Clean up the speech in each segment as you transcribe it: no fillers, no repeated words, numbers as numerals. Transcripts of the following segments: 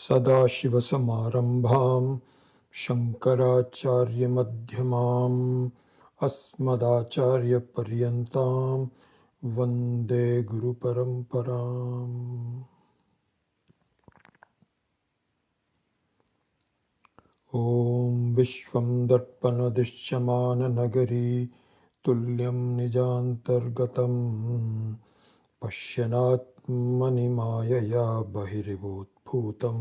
सदाशिवसमारम्भां शङ्कराचार्यमध्यमाम् अस्मदाचार्यपर्यन्तां वन्दे गुरुपरम्पराम्। ॐ विश्वं दर्पणदृश्यमाननगरी तुल्यं निजान्तर्गतं पश्यनात्मनि मायया बहिर्भूतं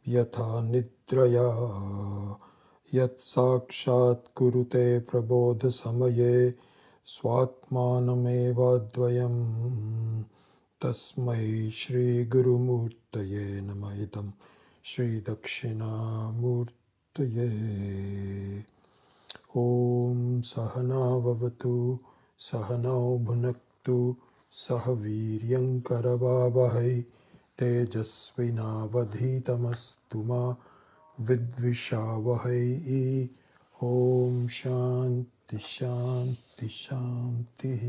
यथा निद्रया यत्साक्षात् कुरुते प्रबोधसमये स्वात्मानमेवाद्वयं तस्मै श्रीगुरुमूर्तये नमः। इदं श्रीदक्षिणामूर्तये। ॐ सहना भवतु सहनौ भुनक्तु सह वीर्यङ्करवावहै तेजस्विनावधीतमस्तु मा विद्विषावहै। ॐ शान्ति शान्ति शान्तिः।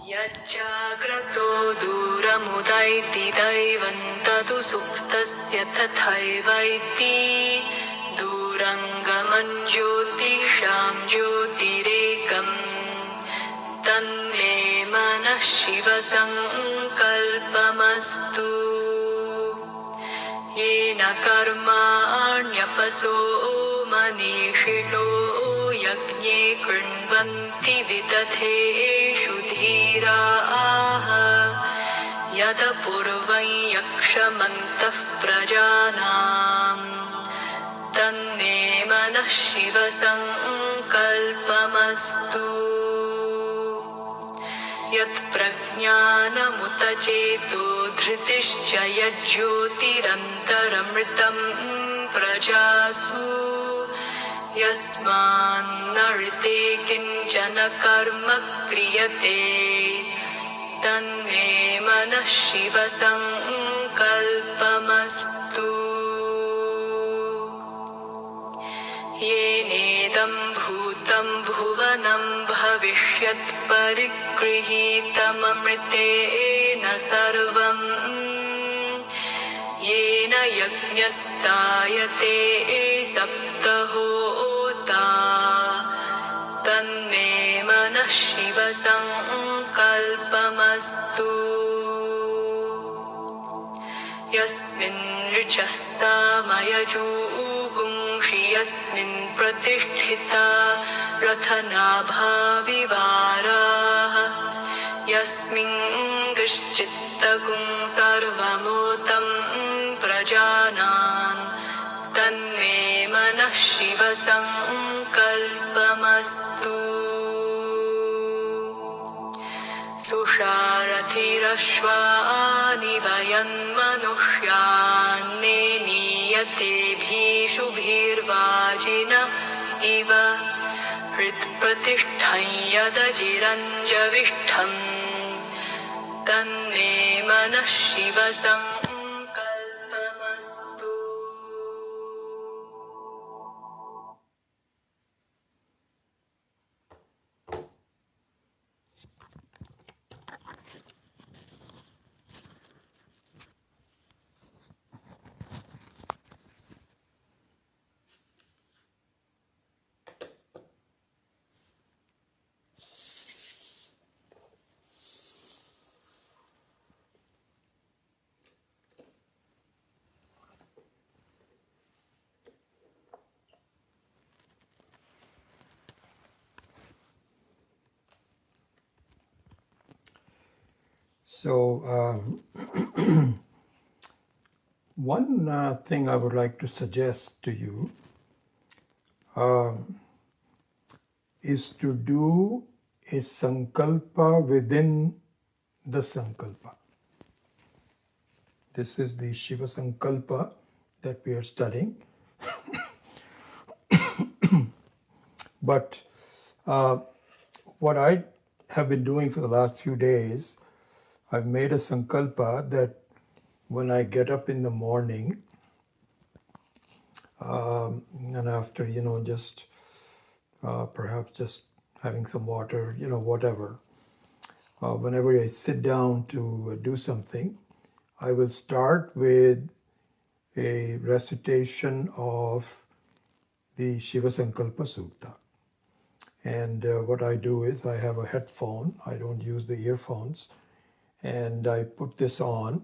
यज्जाग्रतो दूरमुदैति दैवं तदु सुप्तस्य तथैवैति दूरङ्गमं ज्योतिषां ज्योतिरेकं तन्मे मनः शिवसङ्कल्पमस्तु। येन कर्माण्यपसो मनीषिणो यज्ञे कृण्वन्ति विदधेषु धीराः यदपूर्वं यक्षमन्तः प्रजानां तन्मे मनः शिवसङ्कल्पमस्तु। यत्प्रज्ञानमुत चेतो धृतिश्च यज्ज्योतिरन्तरमृतं प्रजासु यस्मान्नृते किञ्चन कर्म क्रियते तन्मे मनः शिवसङ्कल्पमस्तु। येनेदं भूतं भुवनं भविष्यत् परिगृहीतममृतेन सर्वं येन यज्ञस्तायते सप्तहोता तन्मे मनः शिवसङ्कल्पमस्तु। यस्मिन् ऋचः सामयजूगुंषि यस्मिन् प्रतिष्ठिता रथनाभाविवाराः यस्मिन् कश्चित्तगुं सर्वमोतं प्रजानान् तन्मे मनः शिवसङ्कल्पमस्तु। सुषारथिरश्वानि वयन्मनुष्यान्ने नीयतेभिषुभिर्वाजिन इव हृत्प्रतिष्ठं यदजिरञ्जविष्ठं तन्मे मनः शिवसङ्कल्पमस्तु। So one thing I would like to suggest to you is to do a sankalpa within the Sankalpa. This is the Shiva Sankalpa that we are studying. But what I have been doing for the last few days, I've made a Sankalpa that when I get up in the morning, and after, just perhaps just having some water, whatever, whenever I sit down to do something, I will start with a recitation of the Shiva Sankalpa Sukta. And what I do is I have a headphone, I don't use the earphones, and I put this on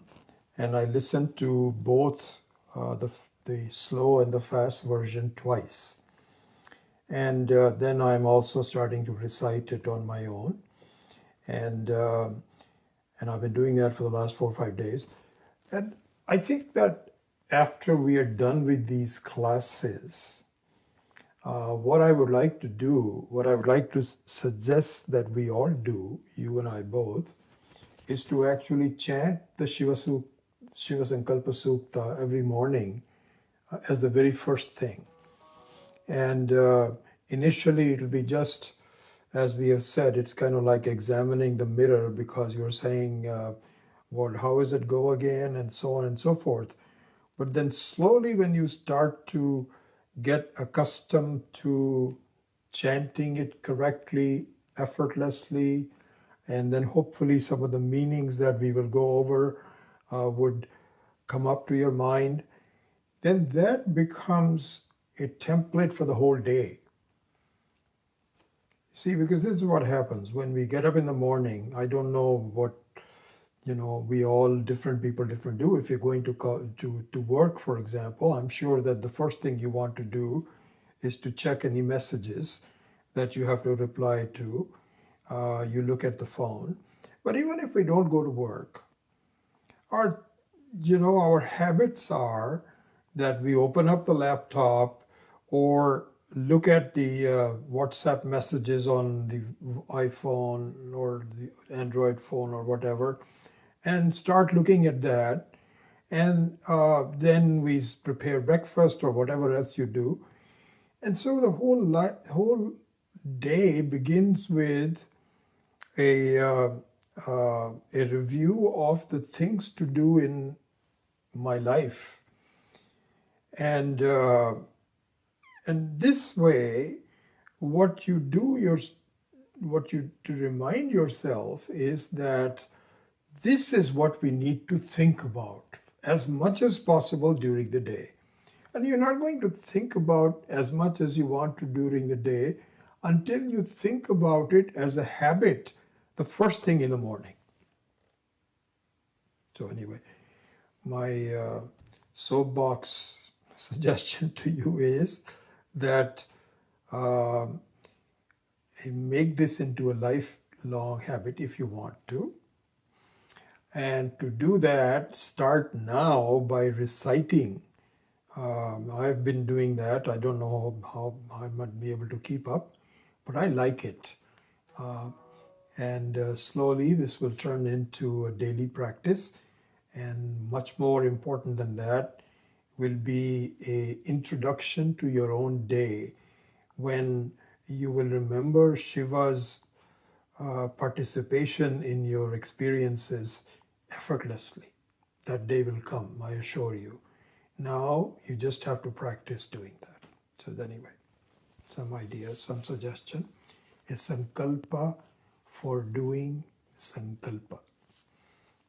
and I listen to both the slow and the fast version twice. And then I'm also starting to recite it on my own. And I've been doing that for the last 4 or 5 days. And I think that after we are done with these classes, what I would like to do, what I would like to suggest that we all do, you and I both, is to actually chant the Shiva Sankalpa Sukta every morning as the very first thing. And initially it'll be just, as we have said, it's kind of like examining the mirror, because you're saying, how does it go again, and so on and so forth. But then slowly, when you start to get accustomed to chanting it correctly, effortlessly, and then hopefully some of the meanings that we will go over would come up to your mind, then that becomes a template for the whole day. See, because this is what happens when we get up in the morning. I don't know what, we all, different people, different do. If you're going to work, for example, I'm sure that the first thing you want to do is to check any messages that you have to reply to. You look at the phone. But even if we don't go to work, our habits are that we open up the laptop or look at the WhatsApp messages on the iPhone or the Android phone or whatever, and start looking at that. And then we prepare breakfast or whatever else you do. And so the whole day begins with a review of the things to do in my life. And this way, what you do, to remind yourself is that this is what we need to think about as much as possible during the day. And you're not going to think about as much as you want to during the day until you think about it as a habit the first thing in the morning. So anyway, my soapbox suggestion to you is that make this into a lifelong habit if you want to. And to do that, start now by reciting. I've been doing that. I don't know how I might be able to keep up, but I like it. And slowly this will turn into a daily practice. And much more important than that will be an introduction to your own day, when you will remember Shiva's participation in your experiences effortlessly. That day will come, I assure you. Now you just have to practice doing that. So anyway, some ideas, some suggestion. A Sankalpa for doing Sankalpa.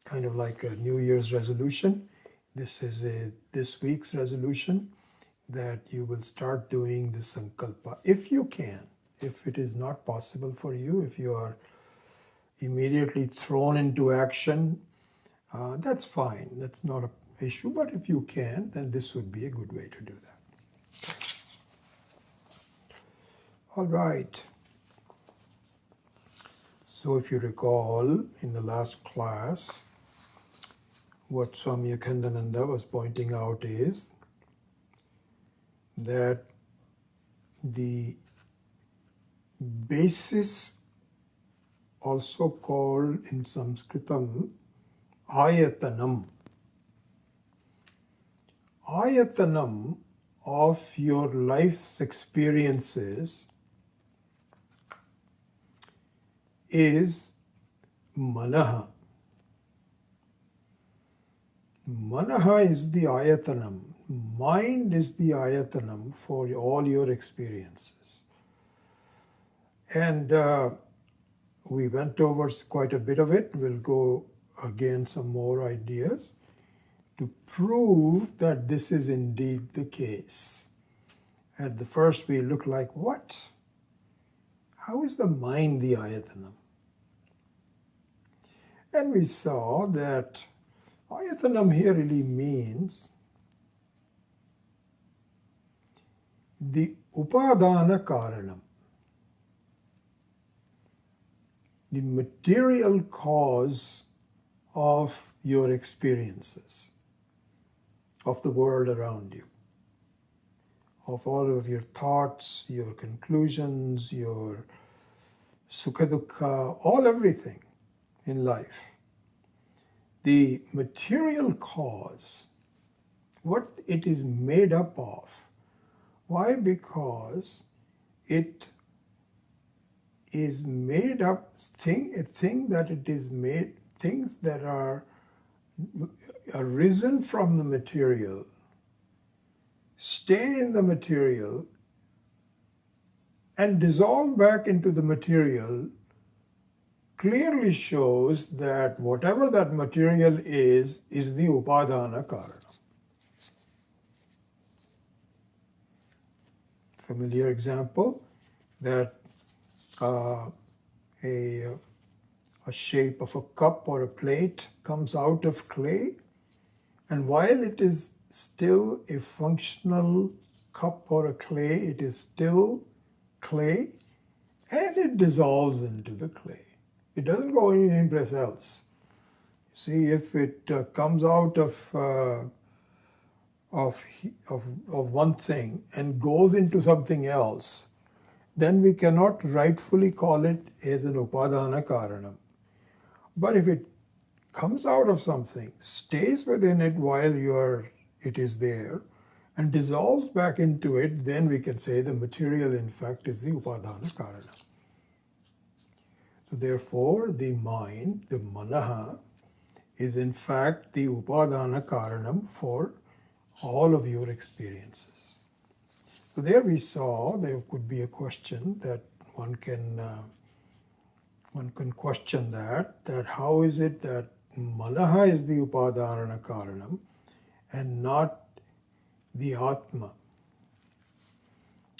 Kind of like a New Year's resolution. This is this week's resolution, that you will start doing the Sankalpa if you can. If it is not possible for you, if you are immediately thrown into action, that's fine. That's not an issue. But if you can, then this would be a good way to do that. All right. So if you recall, in the last class, what Swami Akhandananda was pointing out is that the basis also called in Sanskritam ayatanam. Ayatanam of your life's experiences is manaha. Manaha is the ayatanam. Mind is the ayatanam for all your experiences. And we went over quite a bit of it. We'll go again some more ideas to prove that this is indeed the case. At the first we look like, what? How is the mind the ayatanam? And we saw that ayatanam here really means the upadana karanam, the material cause of your experiences, of the world around you, of all of your thoughts, your conclusions, your sukha dukkha, everything in life. The material cause, what it is made up of. Why? Because it is made up, a thing that it is made, things that are arisen from the material, stay in the material, and dissolve back into the material, clearly shows that whatever that material is the upadana karana. Familiar example, that a shape of a cup or a plate comes out of clay, and while it is still a functional cup or a clay, it is still clay, and it dissolves into the clay. It doesn't go anyplace else. See, if it comes out of one thing and goes into something else, then we cannot rightfully call it as an upadana karanam. But if it comes out of something, stays within it while it is there, and dissolves back into it, then we can say the material in fact is the upadana karana. So therefore the mind, the manaha, is in fact the upadana karanam for all of your experiences. So there we saw there could be a question that one can question that how is it that manaha is the upadana karanam and not the atma?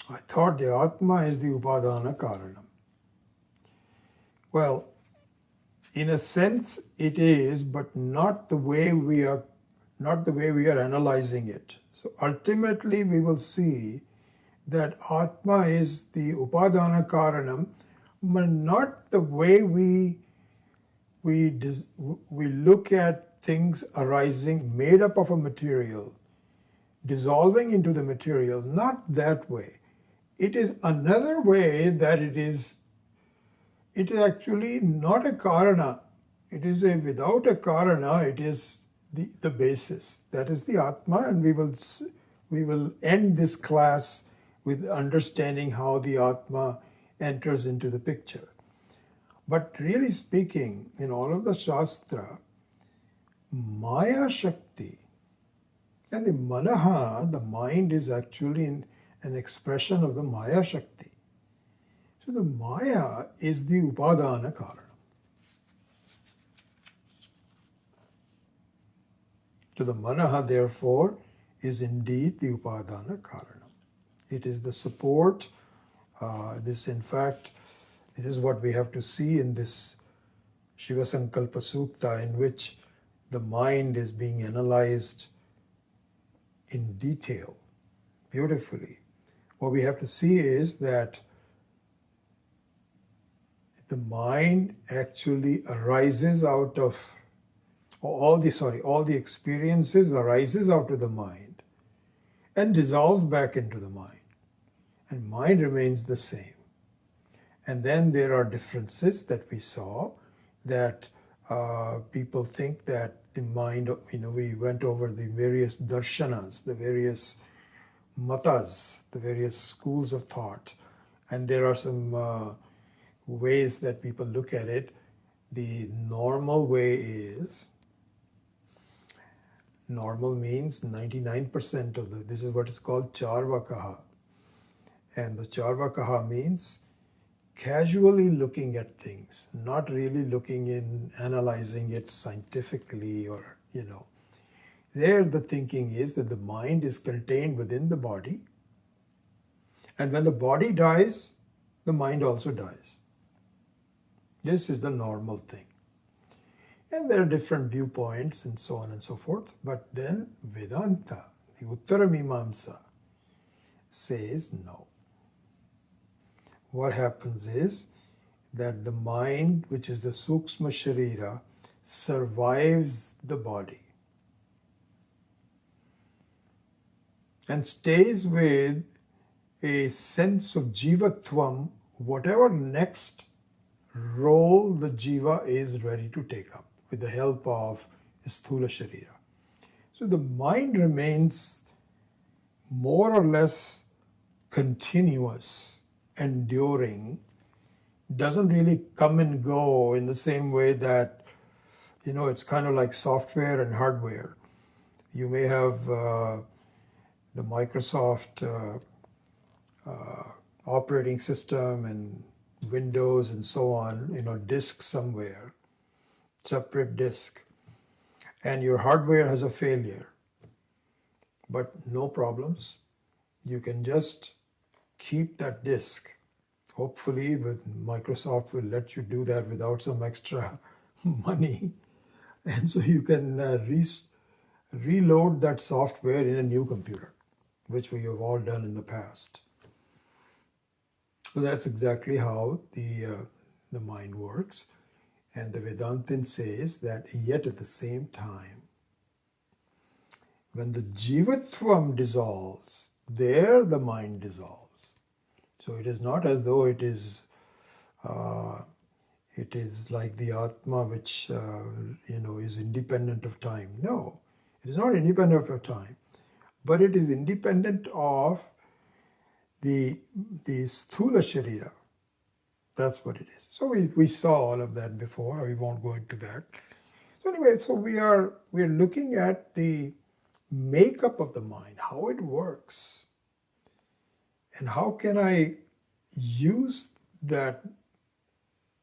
I thought the atma is the upadana karanam. Well, in a sense it is, but not the way we are analyzing it. So ultimately we will see that Atma is the upadana karanam, but not the way we look at things arising, made up of a material, dissolving into the material, not that way. It is another way that it is actually not a karana. It is without a karana, it is the basis. That is the Atma, and we will end this class with understanding how the Atma enters into the picture. But really speaking, in all of the Shastra, Maya Shakti and the Manaha, the mind, is actually an expression of the Maya Shakti. So the Maya is the Upadana Karana. So the Manaha, therefore, is indeed the Upadana Karana. It is the support. This is what we have to see in this Shiva Sankalpa Sukta, in which the mind is being analyzed in detail, beautifully. What we have to see is that the mind actually arises out of all the experiences arises out of the mind and dissolves back into the mind. And mind remains the same. And then there are differences that we saw, that people think that the mind, we went over the various darshanas, the various matas, the various schools of thought, and there are some ways that people look at it. The normal way is, normal means 99% of this is what is called charvakaha. And the charvakaha means casually looking at things, not really looking in, analyzing it scientifically, or, There the thinking is that the mind is contained within the body, and when the body dies, the mind also dies. This is the normal thing. And there are different viewpoints and so on and so forth. But then Vedanta, the Uttaramimamsa, says no. What happens is that the mind, which is the Sukshma Sharira, survives the body and stays with a sense of jivatvam, whatever next role the jiva is ready to take up with the help of sthula sharira. So the mind remains more or less continuous, enduring, doesn't really come and go in the same way that, it's kind of like software and hardware. You may have the Microsoft operating system and Windows and so on, disk somewhere, separate disk, and your hardware has a failure, but no problems. You can just keep that disk. Hopefully, Microsoft will let you do that without some extra money, and so you can reload that software in a new computer, which we have all done in the past. So that's exactly how the mind works. And the Vedantin says that yet at the same time, when the jivatvam dissolves, there the mind dissolves. So it is not as though it is like the Atma which is independent of time. No, it is not independent of time, but it is independent of the sthula sharira. That's what it is. So we saw all of that before. We won't go into that. So anyway, so we are looking at the makeup of the mind, how it works, and how can I use that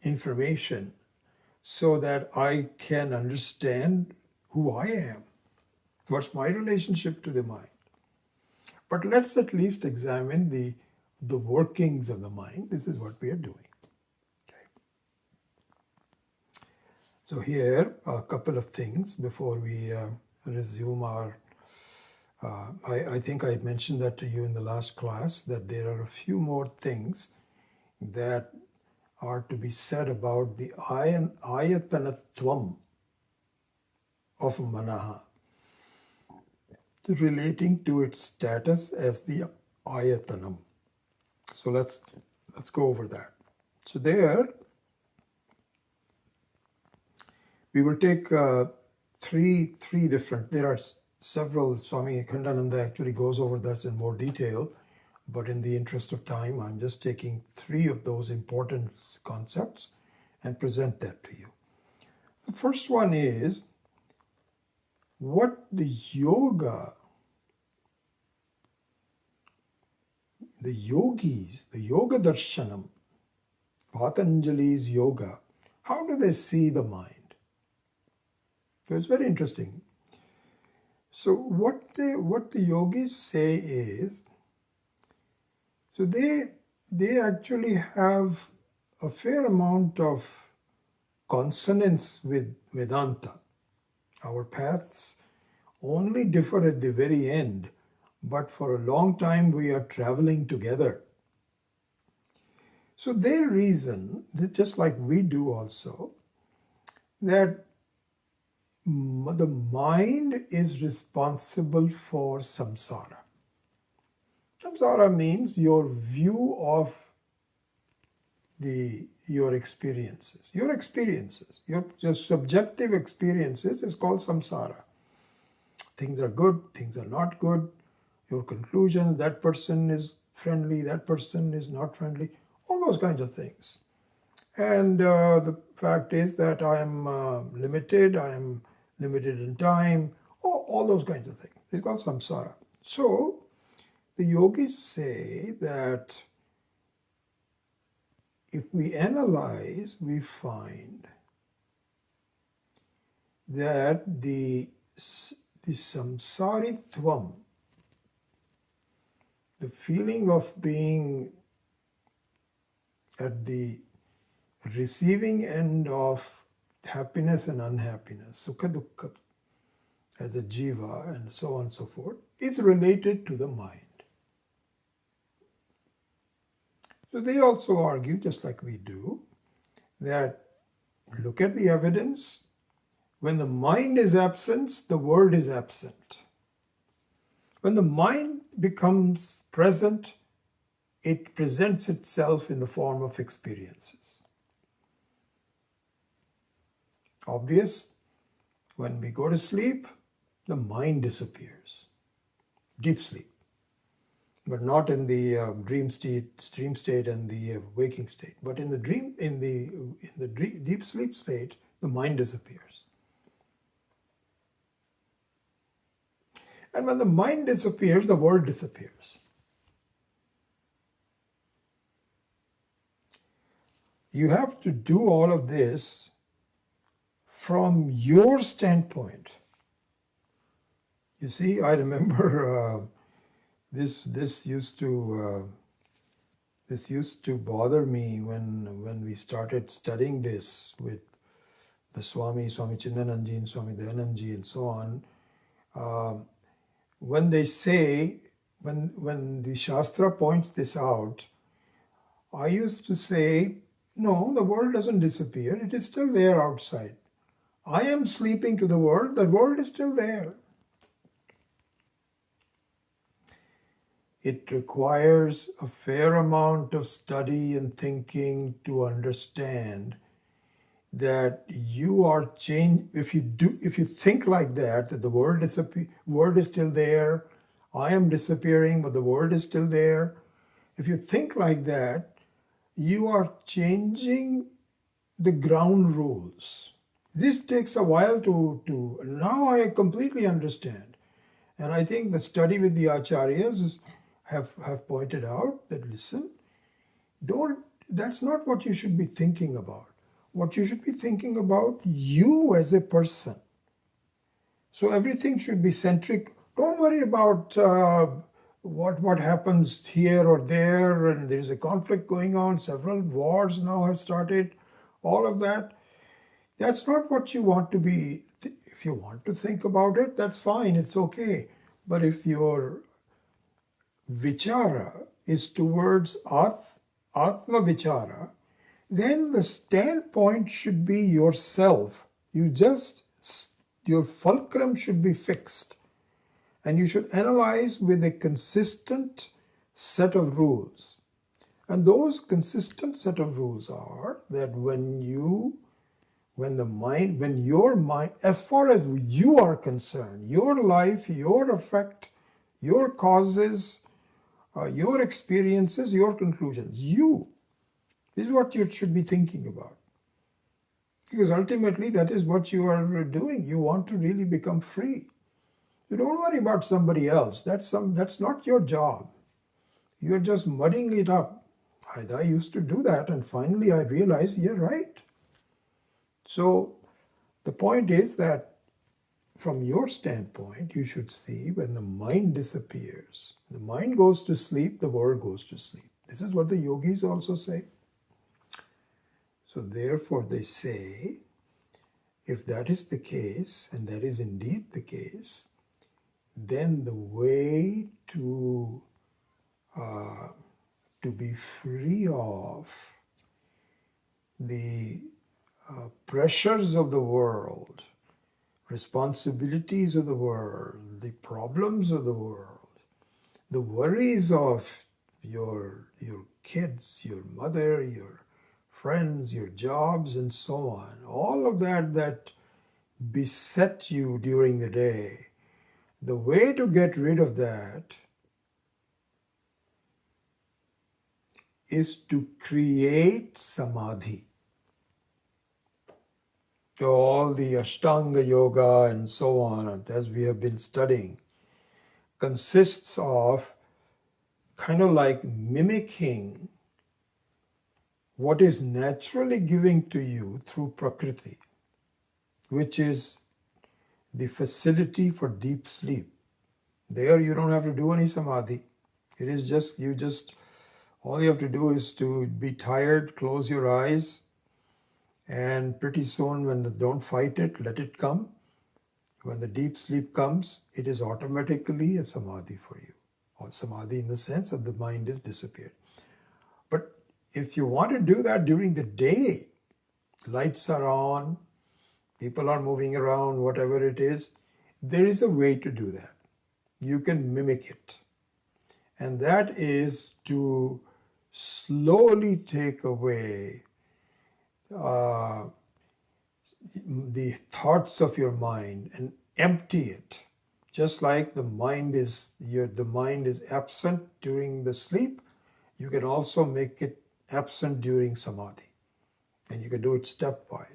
information so that I can understand who I am. What's my relationship to the mind? But let's at least examine the workings of the mind. This is what we are doing. So here are a couple of things before we resume our, I think I mentioned that to you in the last class, that there are a few more things that are to be said about the ayatanatvam of manaha, relating to its status as the ayatanam. So let's go over that. So there, we will take three different, there are several, Swami Akhandananda actually goes over that in more detail, but in the interest of time, I'm just taking three of those important concepts and present that to you. The first one is what the yoga, the yogis, the yoga darshanam, Patanjali's yoga, how do they see the mind? So it's very interesting. So what the yogis say is, so they actually have a fair amount of consonance with Vedanta. Our paths only differ at the very end, but for a long time we are traveling together. So they reason, just like we do also, that the mind is responsible for samsara. Samsara means your view of your experiences. Your subjective experiences is called samsara. Things are good, things are not good. Your conclusion, that person is friendly, that person is not friendly, all those kinds of things. And the fact is that I am limited in time, all those kinds of things. It's called samsara. So the yogis say that if we analyze, we find that the samsaritvam, the feeling of being at the receiving end of happiness and unhappiness, sukha dukkha, as a jiva and so on and so forth, is related to the mind. So they also argue, just like we do, that look at the evidence. When the mind is absent, the world is absent. When the mind becomes present, it presents itself in the form of experiences. Obvious, when we go to sleep, the mind disappears. Deep sleep. But not in the dream state and the waking state. But in the deep sleep state, the mind disappears. And when the mind disappears, the world disappears. You have to do all of this from your standpoint. You see, I remember this used to bother me when we started studying this with the Swami Chindananji and Swami Dayananji and so on. When they say, when the Shastra points this out, I used to say, no, the world doesn't disappear. It is still there outside. I am sleeping to the world is still there. It requires a fair amount of study and thinking to understand that you are changed. If you think like that the world is still there, I am disappearing, but the world is still there. If you think like that, you are changing the ground rules. This takes a while to now I completely understand. And I think the study with the acharyas have pointed out that, listen, that's not what you should be thinking about. What you should be thinking about, you as a person. So everything should be centric. Don't worry about what happens here or there, and there's a conflict going on. Several wars now have started. All of that. That's not what you want to be. If you want to think about it, that's fine. It's okay. But if your vichara is towards atma vichara, then the standpoint should be yourself. Your fulcrum should be fixed. And you should analyze with a consistent set of rules. And those consistent set of rules are that when your mind, as far as you are concerned, your life, your effect, your causes, your experiences, your conclusions, this is what you should be thinking about. Because ultimately that is what you are doing. You want to really become free. You don't worry about somebody else. That's not your job. You're just mudding it up. I used to do that, and finally I realized, you're right. So the point is that from your standpoint, you should see when the mind disappears, the mind goes to sleep, the world goes to sleep. This is what the yogis also say. So therefore they say, if that is the case, and that is indeed the case, then the way to be free of the pressures of the world, responsibilities of the world, the problems of the world, the worries of your kids, your mother, your friends, your jobs, and so on. All of that beset you during the day. The way to get rid of that is to create samadhi. So all the Ashtanga yoga and so on, as we have been studying, consists of kind of like mimicking what is naturally giving to you through Prakriti, which is the facility for deep sleep. There you don't have to do any samadhi. It is just, all you have to do is to be tired, close your eyes, and pretty soon don't fight it, let it come. When the deep sleep comes, it is automatically a samadhi for you. Or samadhi in the sense that the mind is disappeared. But if you want to do that during the day, lights are on, people are moving around, whatever it is, there is a way to do that. You can mimic it. And that is to slowly take away the thoughts of your mind and empty it. Just like the mind is absent during the sleep, you can also make it absent during samadhi. And you can do it stepwise.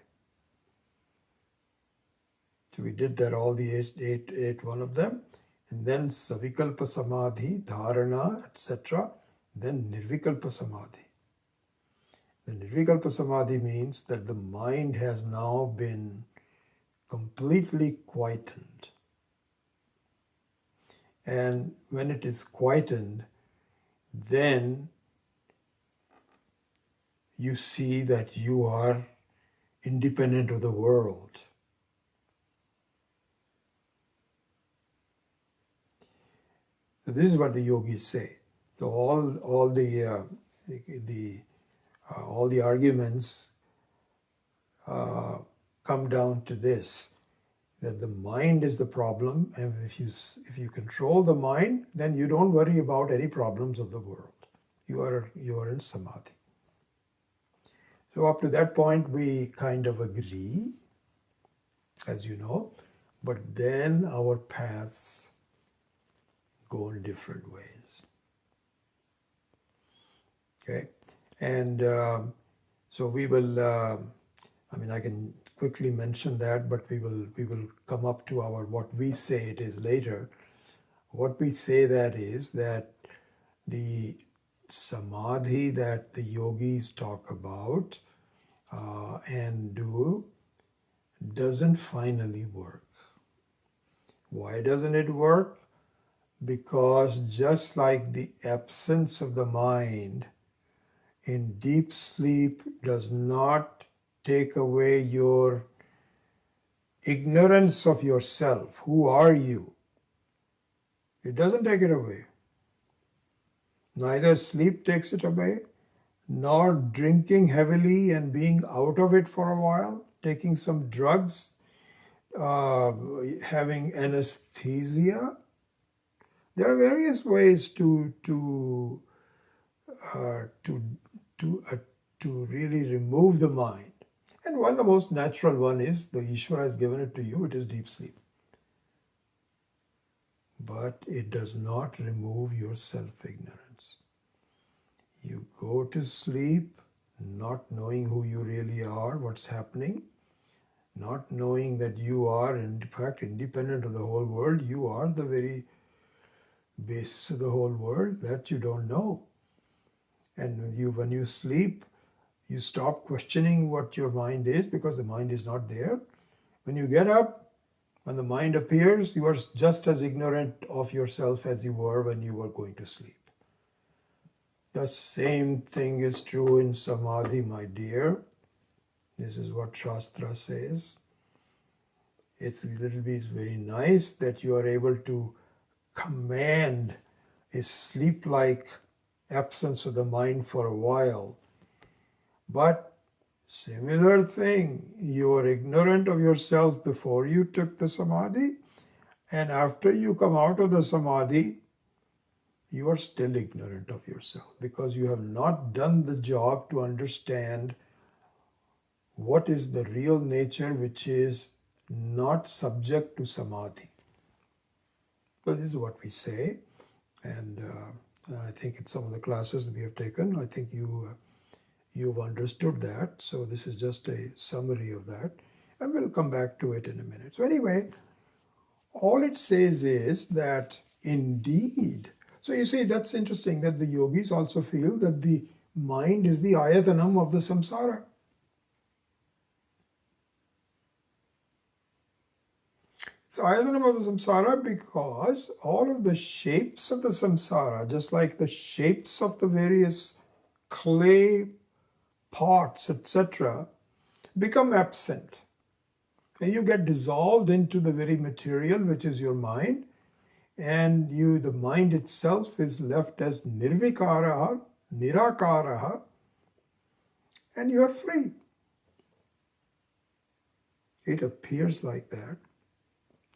So we did that, all the eight one of them. And then savikalpa samadhi, dharana, etc. Then nirvikalpa samadhi. The nirvikalpa samadhi means that the mind has now been completely quietened. And when it is quietened, then you see that you are independent of the world. So this is what the yogis say. So all the arguments come down to this, that the mind is the problem, and if you control the mind, then you don't worry about any problems of the world. You are in samadhi. So up to that point we kind of agree, as you know, but then our paths go in different ways. Okay, and so we will. I can quickly mention that, but we will come up to our what we say it is later. What we say that is that the samadhi that the yogis talk about and do doesn't finally work. Why doesn't it work? Because just like the absence of the mind in deep sleep does not take away your ignorance of yourself. Who are you? It doesn't take it away. Neither sleep takes it away, nor drinking heavily and being out of it for a while, taking some drugs, having anesthesia. There are various ways to really remove the mind. And one, the most natural one is, the Ishvara has given it to you, it is deep sleep. But it does not remove your self-ignorance. You go to sleep not knowing who you really are, what's happening, not knowing that you are, in fact, independent of the whole world. You are the very basis of the whole world that you don't know. And when you sleep, you stop questioning what your mind is, because the mind is not there. When you get up, when the mind appears, you are just as ignorant of yourself as you were when you were going to sleep. The same thing is true in samadhi, my dear. This is what Shastra says. It's very nice that you are able to command a sleep-like absence of the mind for a while. But similar thing, you are ignorant of yourself before you took the samadhi, and after you come out of the samadhi, you are still ignorant of yourself, because you have not done the job to understand what is the real nature which is not subject to samadhi. So this is what we say, and I think in some of the classes we have taken, I think you've understood that. So this is just a summary of that, and we'll come back to it in a minute. So anyway, all it says is that indeed. So you see, that's interesting that the yogis also feel that the mind is the ayatanam of the samsara. It's ayatanam of the samsara because all of the shapes of the samsara, just like the shapes of the various clay pots, etc., become absent. And you get dissolved into the very material which is your mind, and the mind itself is left as nirvikaraha, nirakaraha, and you are free. It appears like that.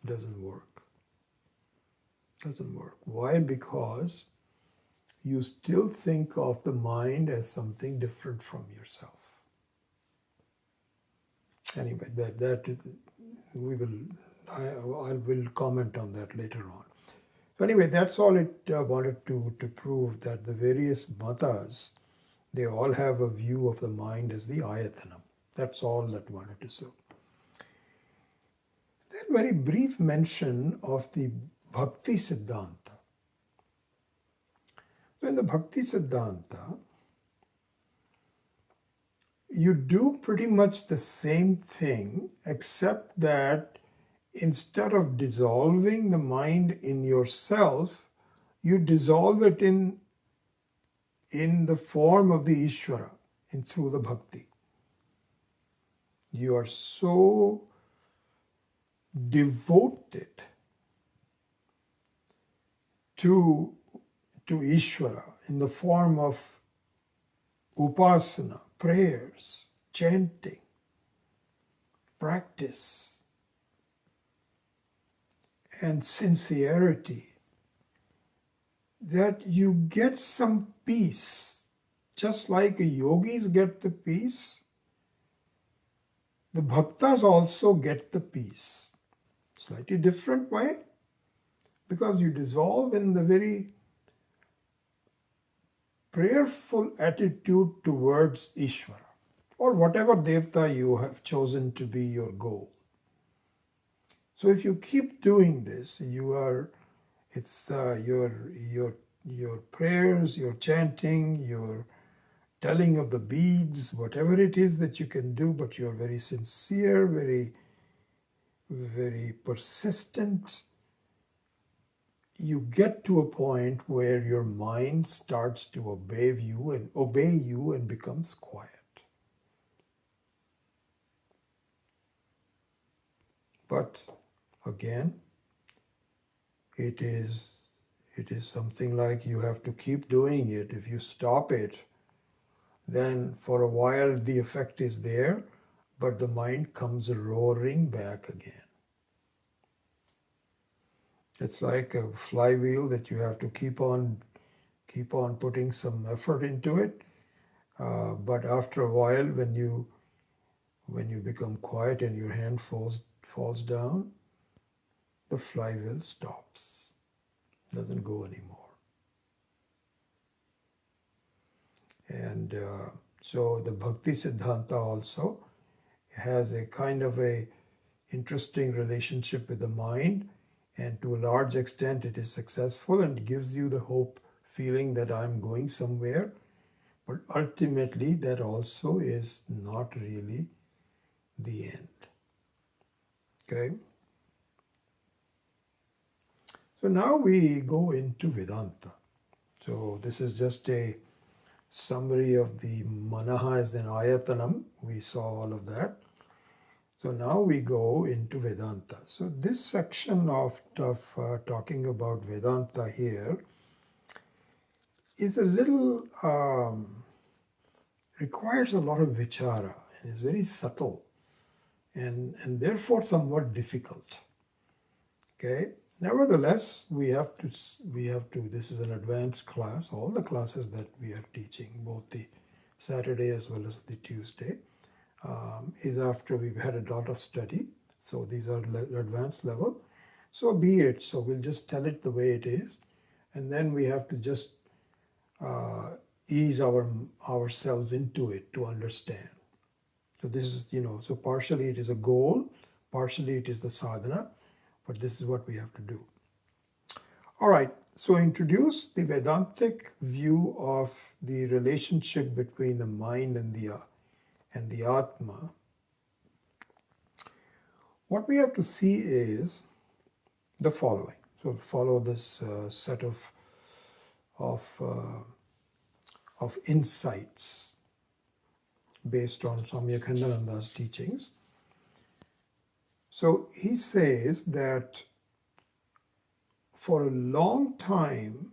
Doesn't work. Doesn't work. Why? Because you still think of the mind as something different from yourself. Anyway, I will comment on that later on. So anyway, that's all it wanted to prove, that the various matas, they all have a view of the mind as the ayatanam. That's all that wanted to say. Then very brief mention of the Bhakti Siddhanta. So in the Bhakti Siddhanta, you do pretty much the same thing, except that instead of dissolving the mind in yourself, you dissolve it in the form of the Ishvara, through the bhakti. You are so devoted to Ishvara in the form of upasana, prayers, chanting, practice, and sincerity, that you get some peace. Just like the yogis get the peace, the bhaktas also get the peace. Slightly different way, because you dissolve in the very prayerful attitude towards Ishvara, or whatever devta you have chosen to be your goal. So if you keep doing this, your prayers, your chanting, your telling of the beads, whatever it is that you can do, but you're very sincere, very, very persistent, you get to a point where your mind starts to obey you and becomes quiet. But again, it is something like you have to keep doing it. If you stop it, then for a while the effect is there, but the mind comes roaring back again. It's like a flywheel that you have to keep on putting some effort into it. But after a while, when you become quiet and your hand falls down, the flywheel stops, doesn't go anymore. And so the Bhakti Siddhanta also has a kind of a interesting relationship with the mind, and to a large extent it is successful and gives you the hope feeling that I'm going somewhere, but ultimately that also is not really the end. Okay? So now we go into Vedanta. So this is just a summary of the manaha as an ayatanam. We saw all of that. So now we go into Vedanta. So this section of talking about Vedanta here is a little, requires a lot of vichara, and is very subtle and therefore somewhat difficult. Okay? Nevertheless, we have to, this is an advanced class, all the classes that we are teaching, both the Saturday as well as the Tuesday, is after we've had a lot of study. So these are advanced level. So be it. So we'll just tell it the way it is. And then we have to just ease ourselves into it to understand. So this is, so partially it is a goal, partially it is the sadhana, but this is what we have to do. All right, so introduce the Vedantic view of the relationship between the mind and the Atma. What we have to see is the following. So follow this set of insights based on Swami Akhandananda's teachings. So he says that for a long time,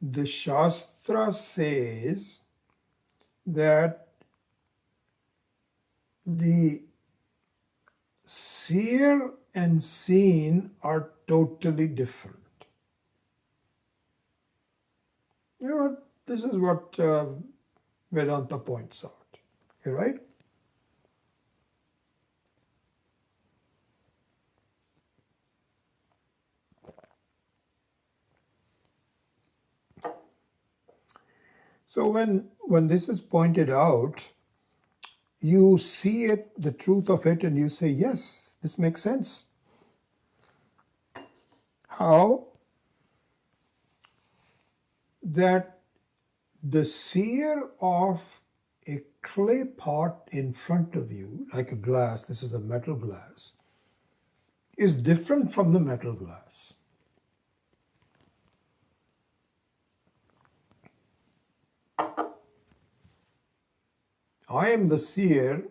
the Shastra says that the seer and seen are totally different. You know what? This is what Vedanta points out. Okay, right? So when this is pointed out, you see it, the truth of it, and you say, yes, this makes sense. How? That the seer of a clay pot in front of you, like a glass, this is a metal glass, is different from the metal glass. I am the seer,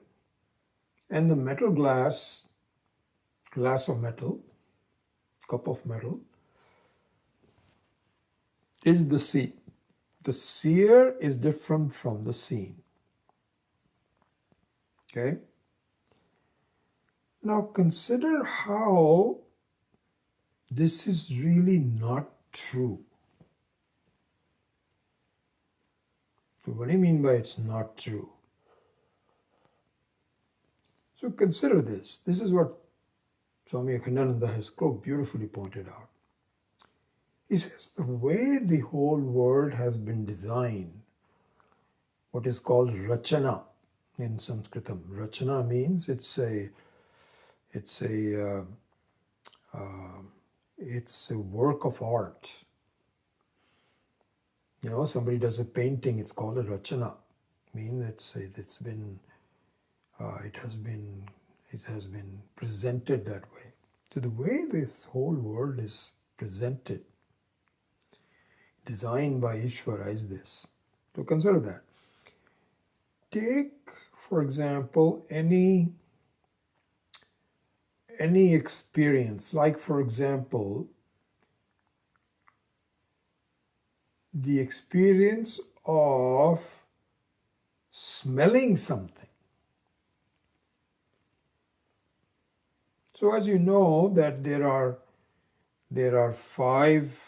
and the metal glass of metal, cup of metal, is the seen. The seer is different from the seen. Okay? Now consider how this is really not true. What do you mean by it's not true? So consider this. This is what Swami Akhandananda has so beautifully pointed out. He says the way the whole world has been designed, what is called rachana in Sanskritam. Rachana means it's a work of art. You know, somebody does a painting, it's called a rachana. I mean, it has been presented that way. So the way this whole world is presented, designed by Ishvara, is this. So consider that. Take, for example, any experience, like for example, the experience of smelling something. So as you know that there are 5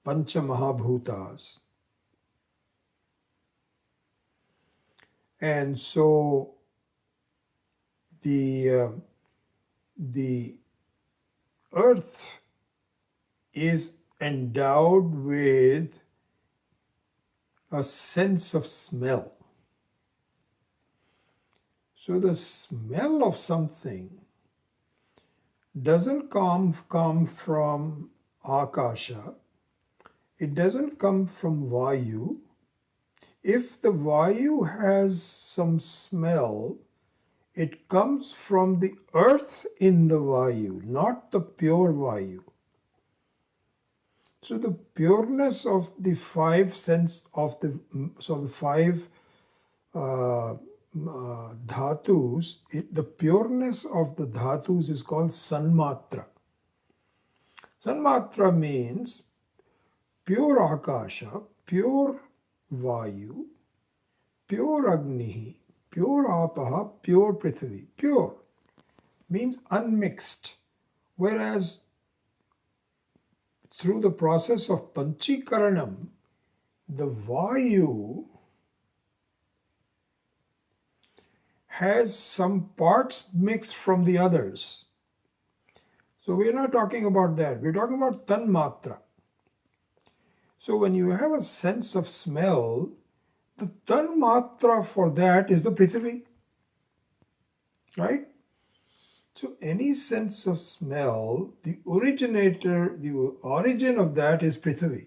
Pancha Mahabhutas, and so the earth is endowed with a sense of smell. So the smell of something doesn't come from Akasha. It doesn't come from Vayu. If the Vayu has some smell, it comes from the earth in the Vayu, not the pure Vayu. So the pureness of the 5 sense of the 5 dhatus, the pureness of the dhatus is called sanmatra. Sanmatra means pure akasha, pure vayu, pure agni, pure apaha, pure prithvi. Pure means unmixed. Whereas through the process of panchikaranam, the vayu has some parts mixed from the others. So we're not talking about that. We're talking about tanmatra. So when you have a sense of smell, the tanmatra for that is the Prithvi, right? So any sense of smell, the origin of that is Prithvi.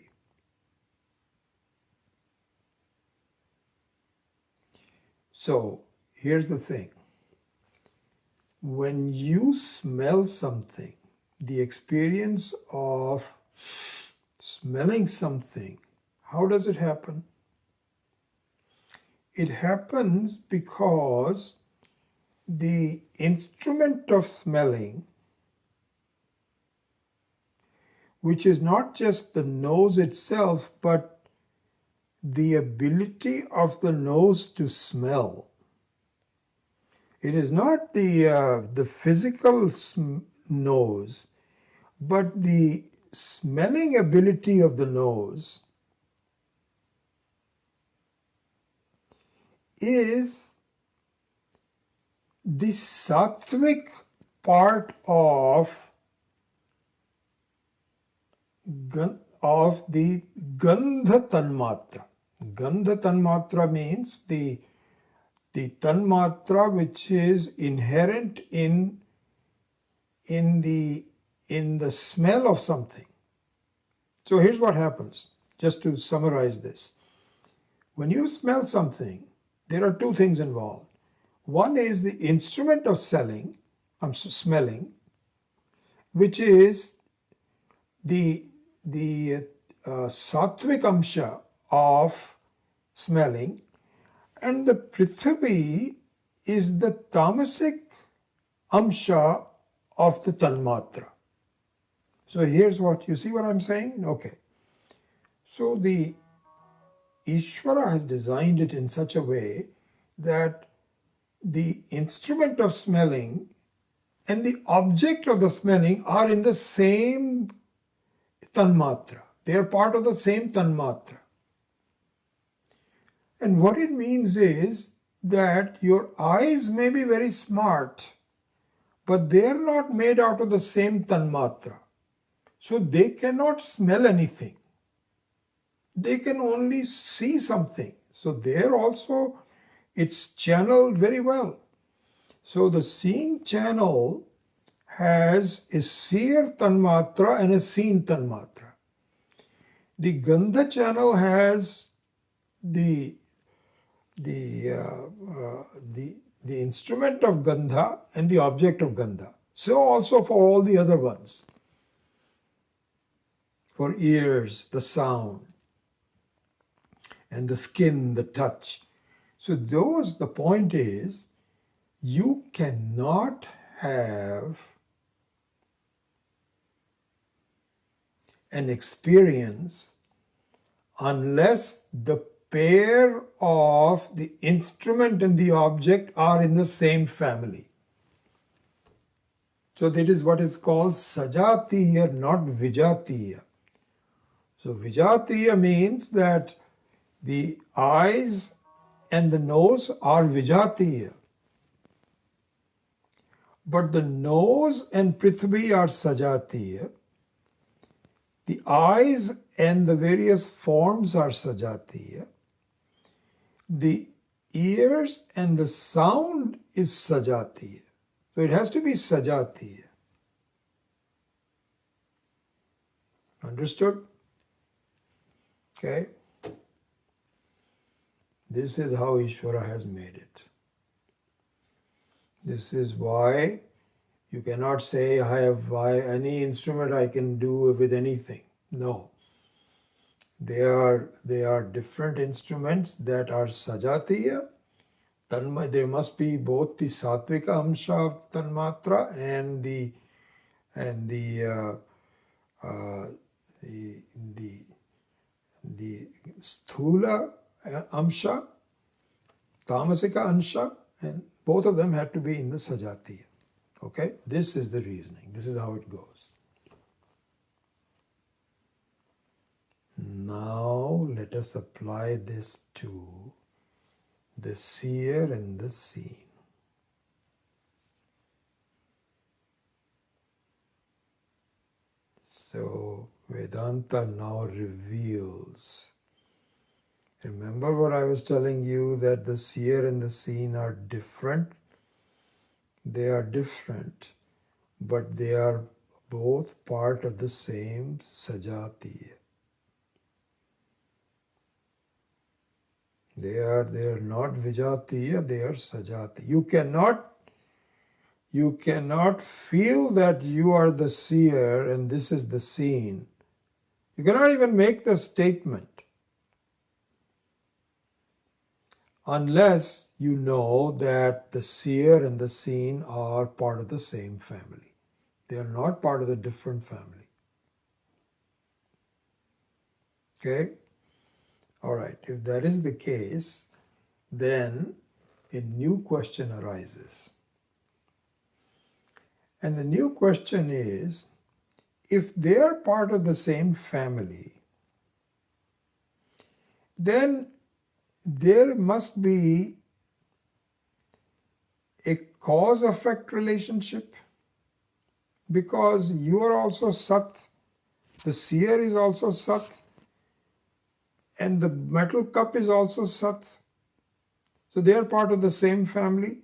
So here's the thing. When you smell something, the experience of smelling something, how does it happen? It happens because the instrument of smelling, which is not just the nose itself, but the ability of the nose to smell. It is not the physical nose, but the smelling ability of the nose is the sattvic part of the gandha tanmatra. Gandha tanmatra means the tanmatra which is inherent in the smell of something. So here's what happens, just to summarize this. When you smell something, there are two things involved. One is the instrument of smelling, which is the sattvic amsha of smelling, and the prithvi is the tamasic amsha of the tanmatra. So here's what, you see what I'm saying? Okay. So the Ishvara has designed it in such a way that the instrument of smelling and the object of the smelling are in the same tanmatra. They are part of the same tanmatra. And what it means is that your eyes may be very smart, but they are not made out of the same tanmatra. So they cannot smell anything. They can only see something. So there also it's channeled very well. So the seeing channel has a seer tanmatra and a seen tanmatra. The gandha channel has the instrument of gandha and the object of gandha. So also for all the other ones. For ears, the sound, and the skin, the touch. So the point is, you cannot have an experience unless the pair of the instrument and the object are in the same family. So that is what is called sajatiya, not vijatiya. So vijatiya means that the eyes and the nose are vijatiya. But the nose and prithvi are sajatiya. The eyes and the various forms are sajatiya. The ears and the sound is sajatiya. So it has to be sajatiya. Understood? Okay. This is how Ishvara has made it. This is why you cannot say, I have any instrument I can do with anything. No. They are different instruments that are sajatiya. There must be both the sattvika amsha of tanmatra and the sthula amsha, tamasika amsha, and both of them have to be in the sajatiya. Okay, this is the reasoning. This is how it goes. Now let us apply this to the seer and the seen. So Vedanta now reveals. Remember what I was telling you, that the seer and the seen are different? They are different, but they are both part of the same Sajati. They are not Vijatiya, they are Sajati. You cannot feel that you are the seer and this is the seen. You cannot even make the statement unless you know that the seer and the seen are part of the same family. They are not part of the different family. Okay? All right, if that is the case, then a new question arises. And the new question is, if they are part of the same family, then there must be a cause-effect relationship, because you are also Sat, the seer is also Sat, and the metal cup is also Sat. So they are part of the same family.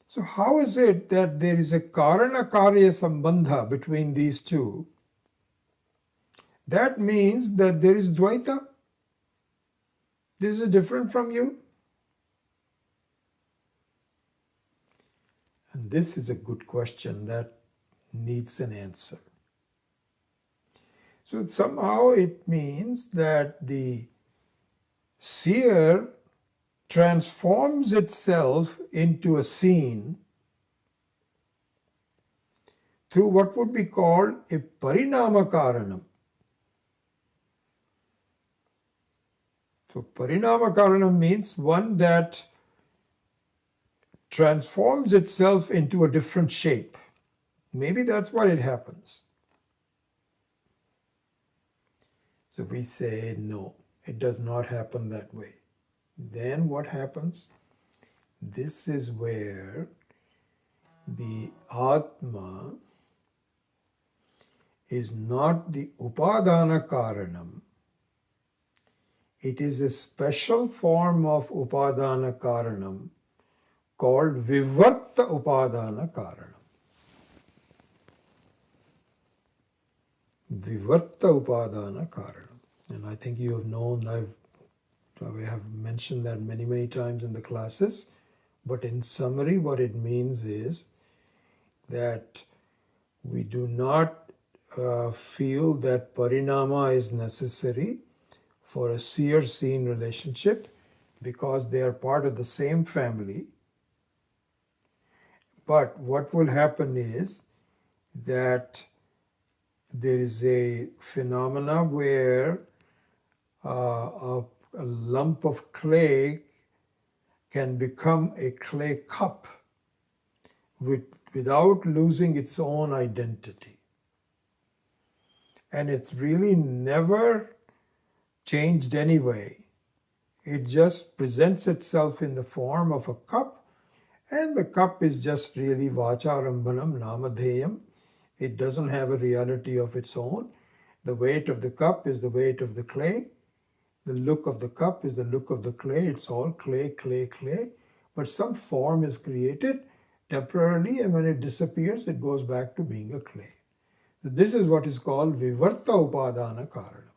So how is it that there is a Karana-Karya Sambandha between these two? That means that there is Dvaita. This is different from you. And this is a good question that needs an answer. So somehow it means that the seer transforms itself into a seen through what would be called a Parinama Karanam. So Parinama Karanam means one that transforms itself into a different shape. Maybe that's why it happens. So we say, no, it does not happen that way. Then what happens? This is where the Atma is not the Upadana Karanam. It is a special form of Upadana Karanam called Vivarta Upadana Karanam. Vivarta Upadana Karanam. And I think you have known, I have mentioned that many times in the classes, but in summary what it means is that we do not feel that Parinama is necessary for a seer-seen relationship because they are part of the same family. But what will happen is that there is a phenomena where a lump of clay can become a clay cup without losing its own identity. And it's really never changed anyway. It just presents itself in the form of a cup, and the cup is just really Vacharambanam Namadheyam. It doesn't have a reality of its own. The weight of the cup is the weight of the clay. The look of the cup is the look of the clay. It's all clay, clay, clay. But some form is created temporarily, and when it disappears, it goes back to being a clay. So this is what is called Vivarta Upadana Karanam.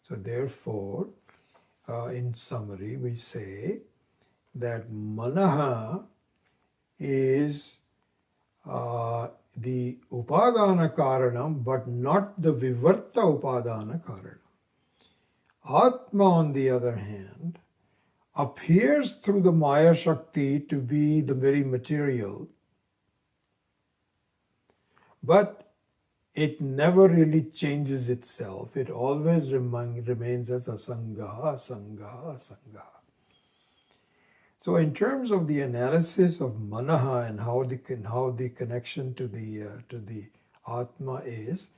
So therefore, in summary, we say that Manaha is the Upadana Karanam, but not the Vivarta Upadana Karanam. Atma, on the other hand, appears through the Maya Shakti to be the very material, but it never really changes itself. It always remains as Asangaha, Asangaha, Asangaha. So in terms of the analysis of Manaha and how the connection to the Atma is,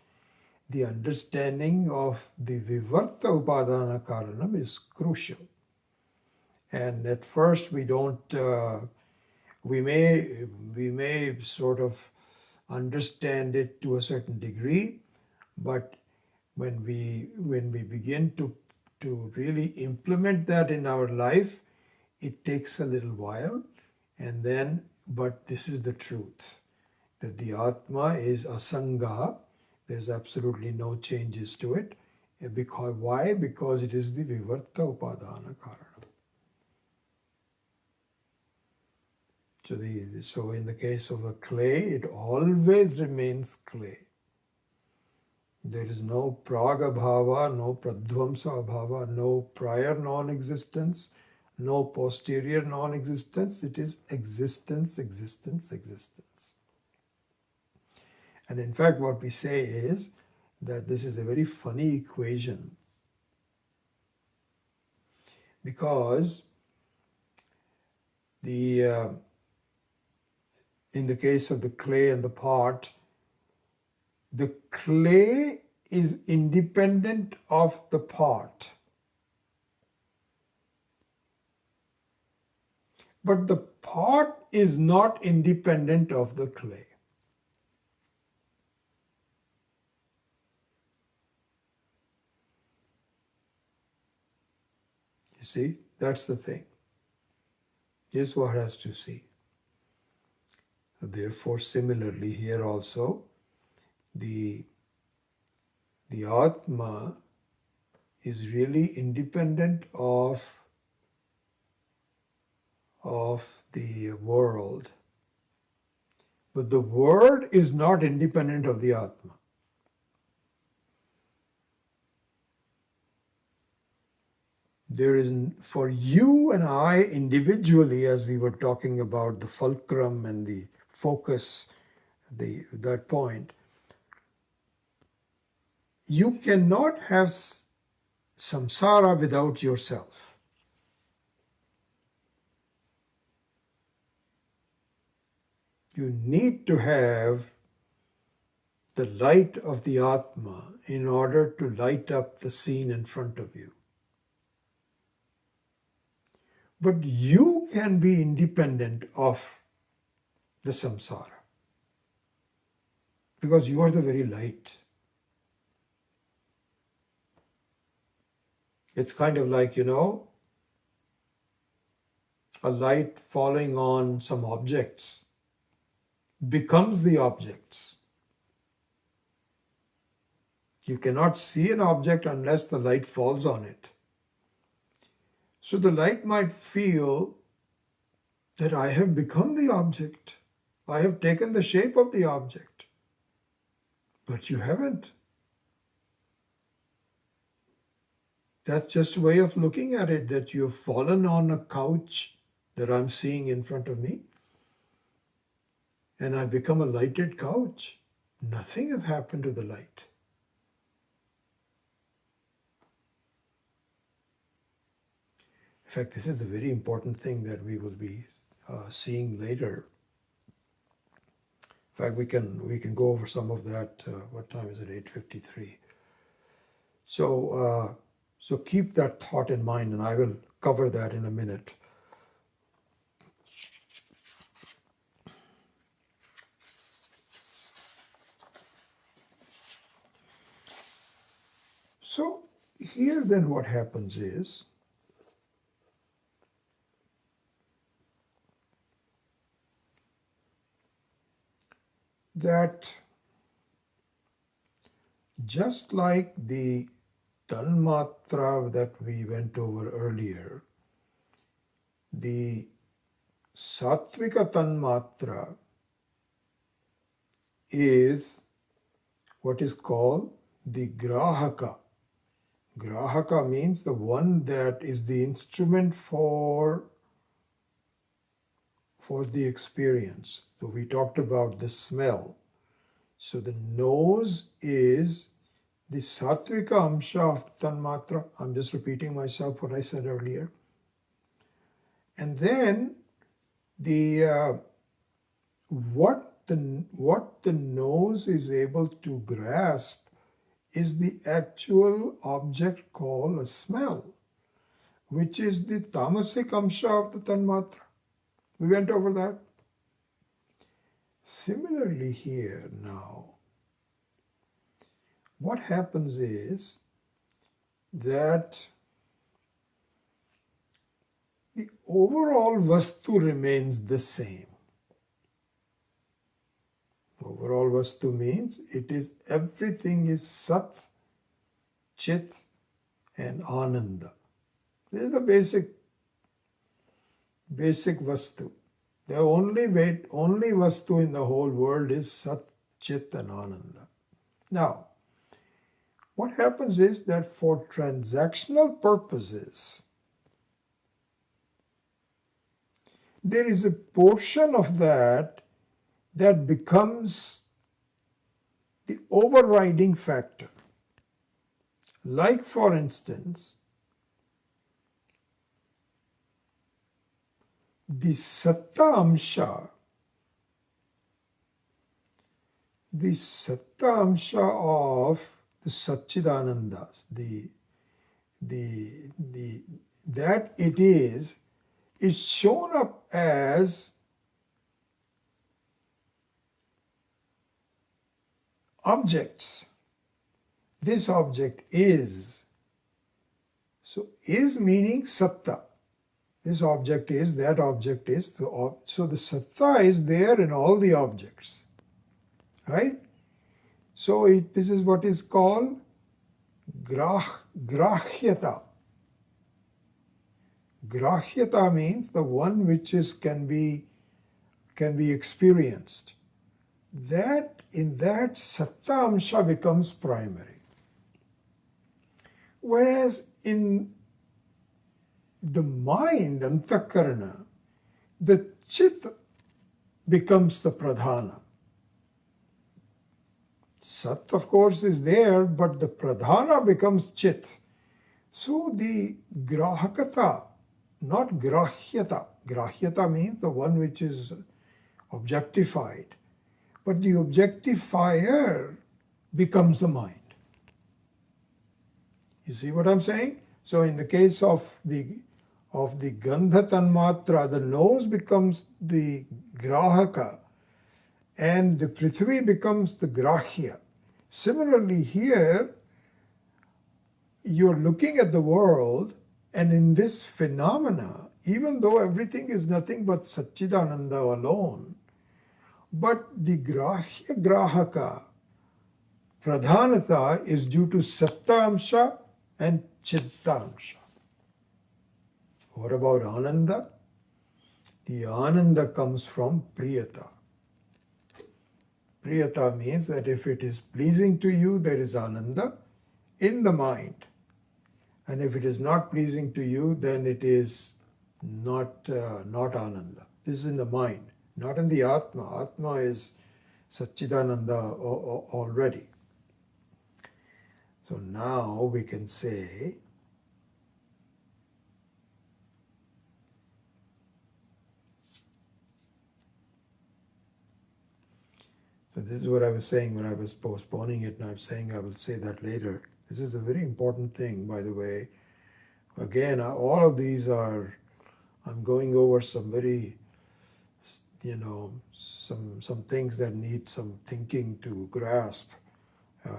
the understanding of the Vivarta Upadana Karanam is crucial. And at first we don't, we may sort of understand it to a certain degree, but when we begin to really implement that in our life, it takes a little while, and then, but this is the truth, that the Atma is asanga, there's absolutely no changes to it. Because, why? Because it is the vivarta upadana karana. So in the case of a clay, it always remains clay. There is no pragabhava, no pradvamsa abhava, no prior non-existence, no posterior non-existence. It is existence, existence, existence. And in fact, what we say is that this is a very funny equation, because in the case of the clay and the pot, the clay is independent of the pot, but the pot is not independent of the clay. You see, that's the thing. Is what has to see. Therefore, similarly here also, the Atma is really independent of the world. But the world is not independent of the Atma. There is, for you and I individually, as we were talking about the fulcrum and the focus, that point, you cannot have samsara without yourself. You need to have the light of the Atma in order to light up the scene in front of you. But you can be independent of the samsara, because you are the very light. It's kind of like, a light falling on some objects becomes the objects. You cannot see an object unless the light falls on it. So the light might feel that I have become the object. I have taken the shape of the object. But you haven't. That's just a way of looking at it, that you've fallen on a couch that I'm seeing in front of me, and I've become a lighted couch. Nothing has happened to the light. In fact, this is a very important thing that we will be seeing later. In fact, we can go over some of that. What time is it? 8:53. So keep that thought in mind, and I will cover that in a minute. So here then what happens is that just like the tanmatra that we went over earlier, the sattvika tanmatra is what is called the grahaka. Grahaka means the one that is the instrument for the experience. So we talked about the smell. So the nose is the sattvika amsha of tanmatra. I'm just repeating myself what I said earlier. And then what the nose is able to grasp is the actual object called a smell, which is the tamasic amsha of the tanmatra. We went over that. Similarly here now, what happens is that the overall vastu remains the same. Overall vastu means it is everything is sat, chit and ananda. This is the basic vastu. The only vastu in the whole world is sat, chit and ananda. Now, what happens is that for transactional purposes, there is a portion of that becomes the overriding factor. Like, for instance, the satta amsha of the Satchidanandas, that it is shown up as objects. This object is. So is meaning satta. This object is, that object is. So the satta is there in all the objects. Right? So this is what is called grahyata. Grahyata means the one which can be experienced. That in that satta amsha becomes primary. Whereas in the mind, antakarana, the chit becomes the pradhana. Sat, of course, is there, but the pradhana becomes chit. So the grahakata, not grahyata. Grahyata means the one which is objectified. But the objectifier becomes the mind. You see what I'm saying? So in the case of the gandha tanmatra, the nose becomes the grahaka and the prithvi becomes the grahya. Similarly here, you're looking at the world, and in this phenomena, even though everything is nothing but Satchidananda alone, but the grahya grahaka pradhanata is due to sattamsha and chittamsha. What about ananda? The ananda comes from priyata. Priyata means that if it is pleasing to you, there is ananda in the mind. And if it is not pleasing to you, then it is not ananda. This is in the mind, not in the atma. Atma is Satchidananda already. So now we can say so this is what I was saying when I was postponing it, and I'm saying I will say that later. This is a very important thing, by the way. Again, all of these are, I'm going over some very, some things that need some thinking to grasp,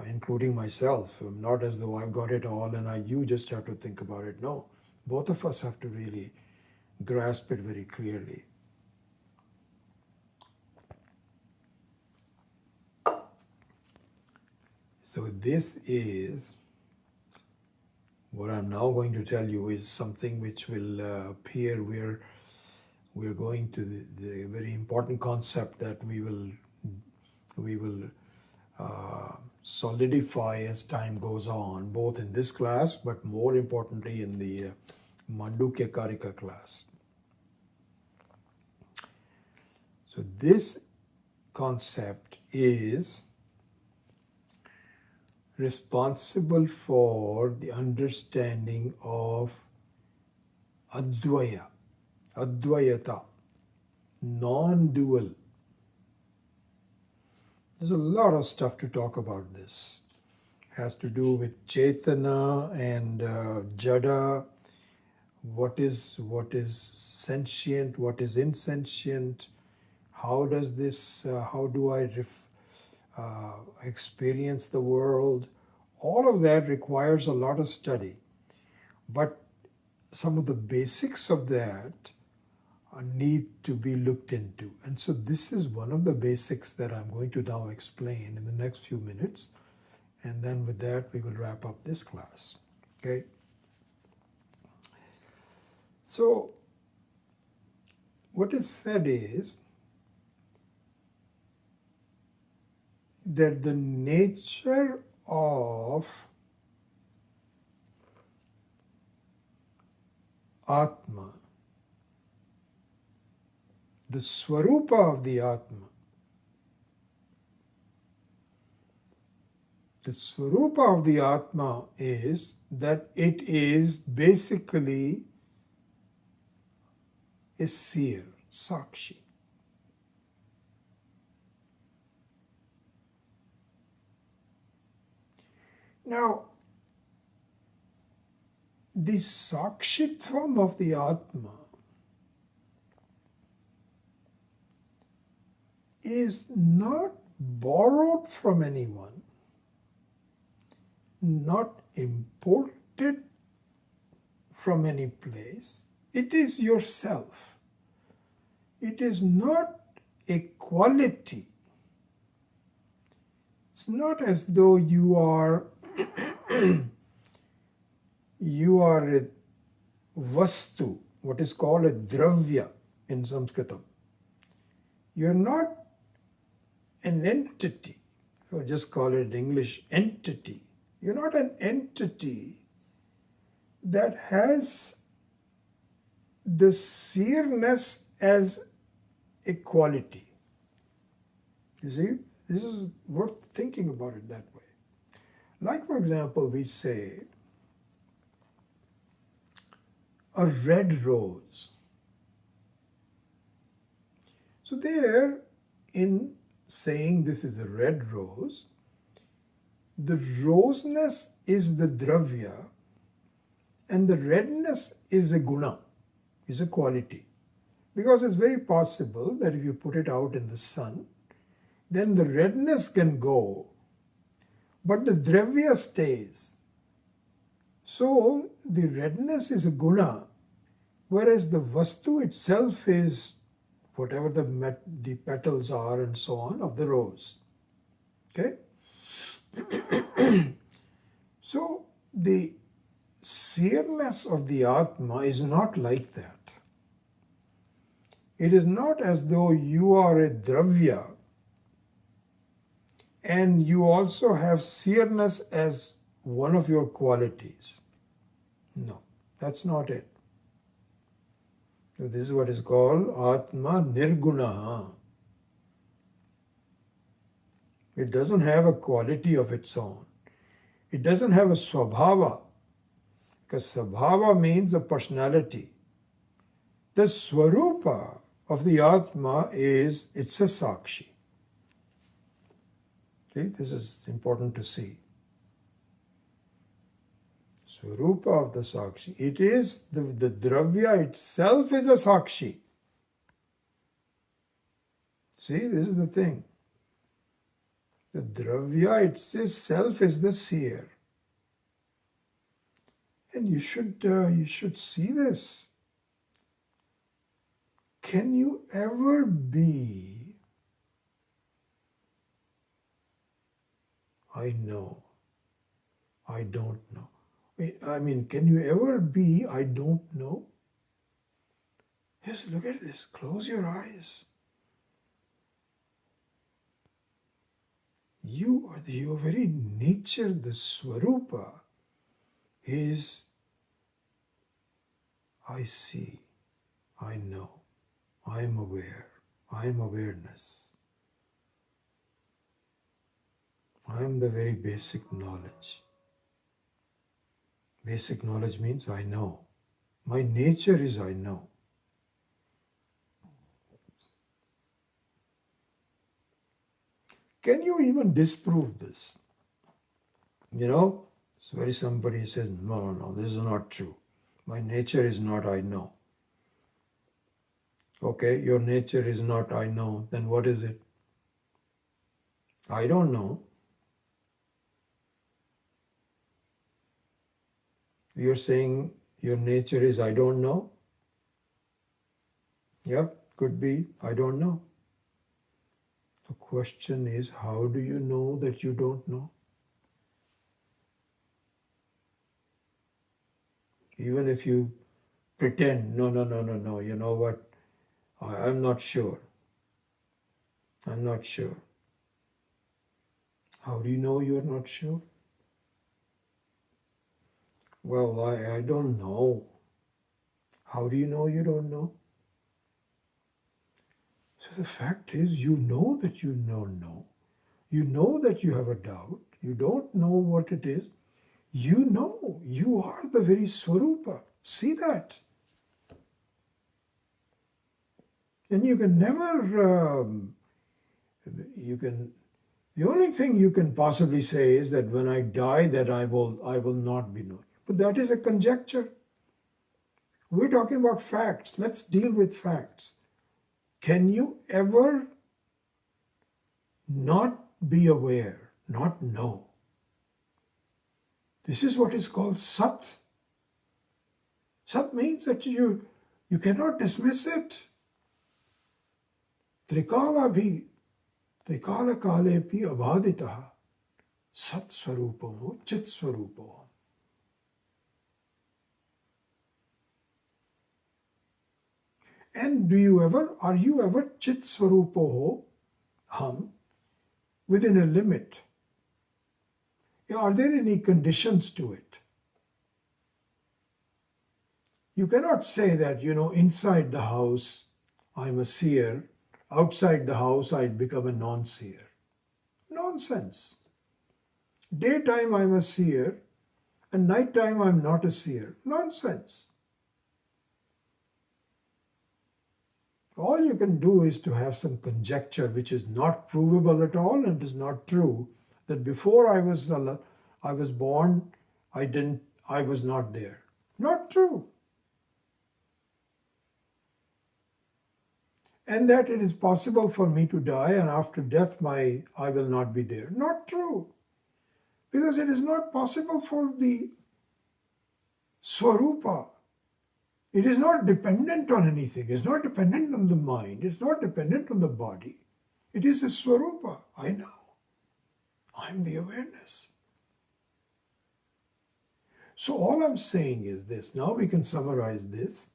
including myself. Not as though I've got it all and you just have to think about it. No, both of us have to really grasp it very clearly. So this is, what I'm now going to tell you is something which will appear where we're going to the very important concept that we will solidify as time goes on, both in this class, but more importantly in the Mandukya Karika class. So this concept is responsible for the understanding of Advaya, Advayata, non-dual. There's a lot of stuff to talk about this. It has to do with Chetana and Jada, what is sentient, what is insentient, how does this, how do I experience the world? All of that requires a lot of study. But some of the basics of that need to be looked into. And so this is one of the basics that I'm going to now explain in the next few minutes. And then with that, we will wrap up this class. Okay? So what is said is that the nature of Atma, the Swarupa of the Atma, the Swarupa of the Atma is that it is basically a seer, Sakshi. Now, the Sakshitvam of the Atma is not borrowed from anyone, not imported from any place. It is yourself. It is not a quality. It's not as though you are a vastu, what is called a dravya in Sanskritam. You're not an entity, or just call it in English entity. You're not an entity that has the seerness as a quality. You see, this is worth thinking about it that way. Like, for example, we say a red rose. So there, in saying this is a red rose, the roseness is the dravya and the redness is a guna, is a quality. Because it's very possible that if you put it out in the sun, then the redness can go, but the dravya stays. So the redness is a guna, whereas the vastu itself is whatever the petals are and so on of the rose. Okay? So the seerness of the Atma is not like that. It is not as though you are a dravya and you also have seerness as one of your qualities. No, that's not it. So this is what is called Atma Nirguna. It doesn't have a quality of its own. It doesn't have a swabhava, because swabhava means a personality. The swarupa of the Atma is, it's a sakshi. Okay, this is important to see. Swarupa of the sakshi. It is, the dravya itself is a sakshi. See, this is the thing. The dravya itself is the seer. And you should see this. Can you ever be, I know, I don't know. I mean, can you ever be, I don't know? Yes, look at this. Close your eyes. Your very nature, the swarupa, is I see, I know, I am aware, I am awareness. I am the very basic knowledge. Basic knowledge means I know. My nature is I know. Can you even disprove this? You know, it's very somebody says, no, this is not true. My nature is not I know. Okay, your nature is not I know. Then what is it? I don't know. You're saying your nature is I don't know? Yep, could be I don't know. The question is, how do you know that you don't know? Even if you pretend, no, you know what? I'm not sure. I'm not sure. How do you know you're not sure? Well, I don't know. How do you know you don't know? So the fact is, you know that you don't know. You know that you have a doubt. You don't know what it is. You know you are the very Swarupa. See that? And you can never, the only thing you can possibly say is that when I die, that I will not be known. But that is a conjecture. We're talking about facts. Let's deal with facts. Can you ever not be aware, not know? This is what is called Sat. Sat means that you cannot dismiss it. Trikala bhi, trikala kale pi abhaditaha. Sat swarupamo, chit swarupamo. And are you ever chit swarupo ham, within a limit? Are there any conditions to it? You cannot say that, inside the house I'm a seer, outside the house I'd become a non-seer. Nonsense. Daytime I'm a seer, and nighttime I'm not a seer. Nonsense. All you can do is to have some conjecture which is not provable at all and is not true, that before I was born, I was not there. Not true. And that it is possible for me to die and after death I will not be there. Not true. Because it is not possible for the Swarupa. It is not dependent on anything. It's not dependent on the mind. It's not dependent on the body. It is a Swarupa. I know. I'm the awareness. So all I'm saying is this. Now we can summarize this.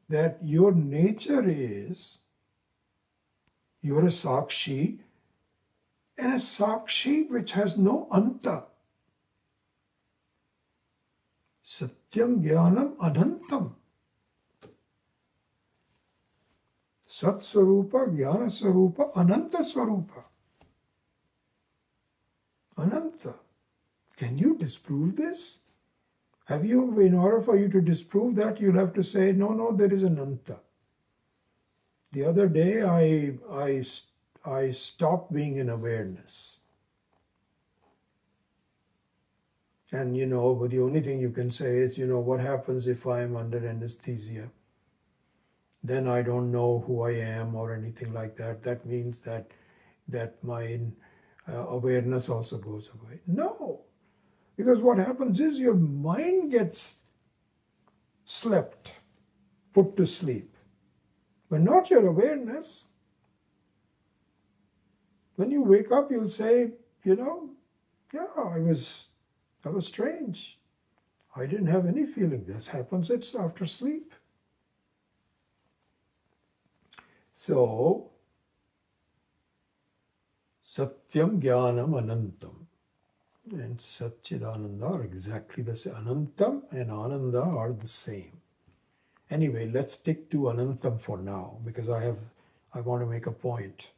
That your nature is, you're a Sakshi, and a Sakshi which has no anta. Satyam Jnanam Anantam. Sat Swarupa, Jnana Swarupa, Ananta Swarupa. Ananta. Can you disprove this? In order for you to disprove that, you'll have to say, no, there is an anta. The other day, I stopped being in awareness. And, but the only thing you can say is, what happens if I am under anesthesia? Then I don't know who I am or anything like that. That means that my awareness also goes away. No. Because what happens is your mind gets slept, put to sleep, but not your awareness. When you wake up, you'll say, I was strange. I didn't have any feeling. This happens, it's after sleep. So, Satyam Jnanam Anantam. And Satchidananda are exactly the same. Anantam and Ananda are the same. Anyway, let's stick to Anantam for now because I want to make a point.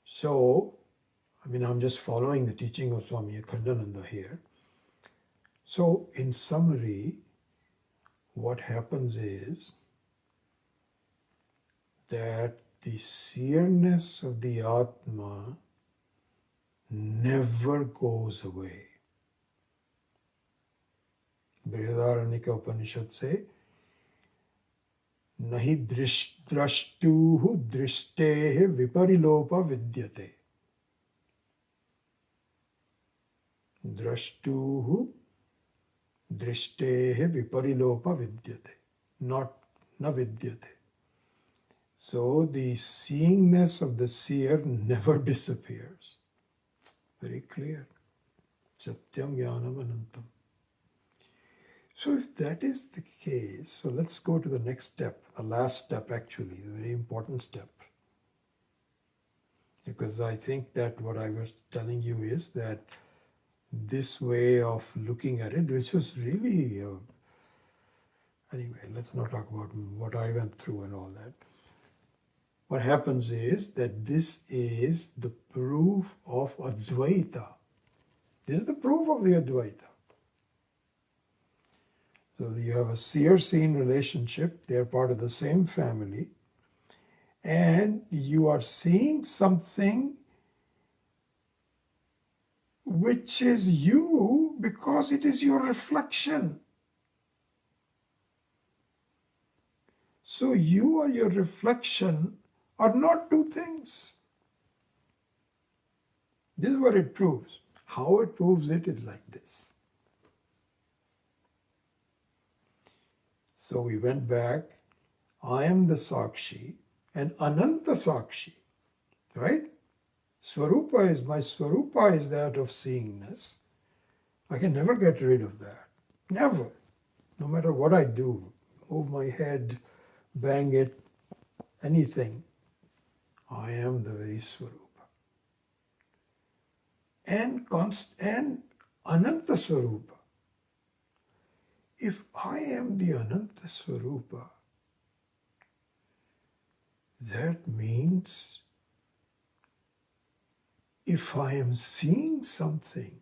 So, I'm just following the teaching of Swami Akhandananda here. So, in summary, what happens is that the seerness of the Atma never goes away. Brihadaranyaka Upanishad say, nahi drashtuhu drishte viparilopa vidyate. Drashtuhu drishte viparilopa vidyate. Not na vidyate. So the seeingness of the seer never disappears. Very clear. Satyam Jnanam Anantam. So if that is the case, so let's go to the next step, the last step actually, a very important step. Because I think that what I was telling you is that this way of looking at it, which was really, anyway, let's not talk about what I went through and all that. What happens is that this is the proof of Advaita. This is the proof of the Advaita. So you have a seer-seen relationship, they are part of the same family, and you are seeing something which is you because it is your reflection. So you or your reflection are not two things. This is what it proves. How it proves it is like this. So we went back, I am the Sakshi and Ananta Sakshi, right? Swarupa is, my Swarupa is that of seeingness. I can never get rid of that. Never. No matter what I do, move my head, bang it, anything, I am the very Swarupa. And Ananta Swarupa. If I am the Ananta Swarupa, that means if I am seeing something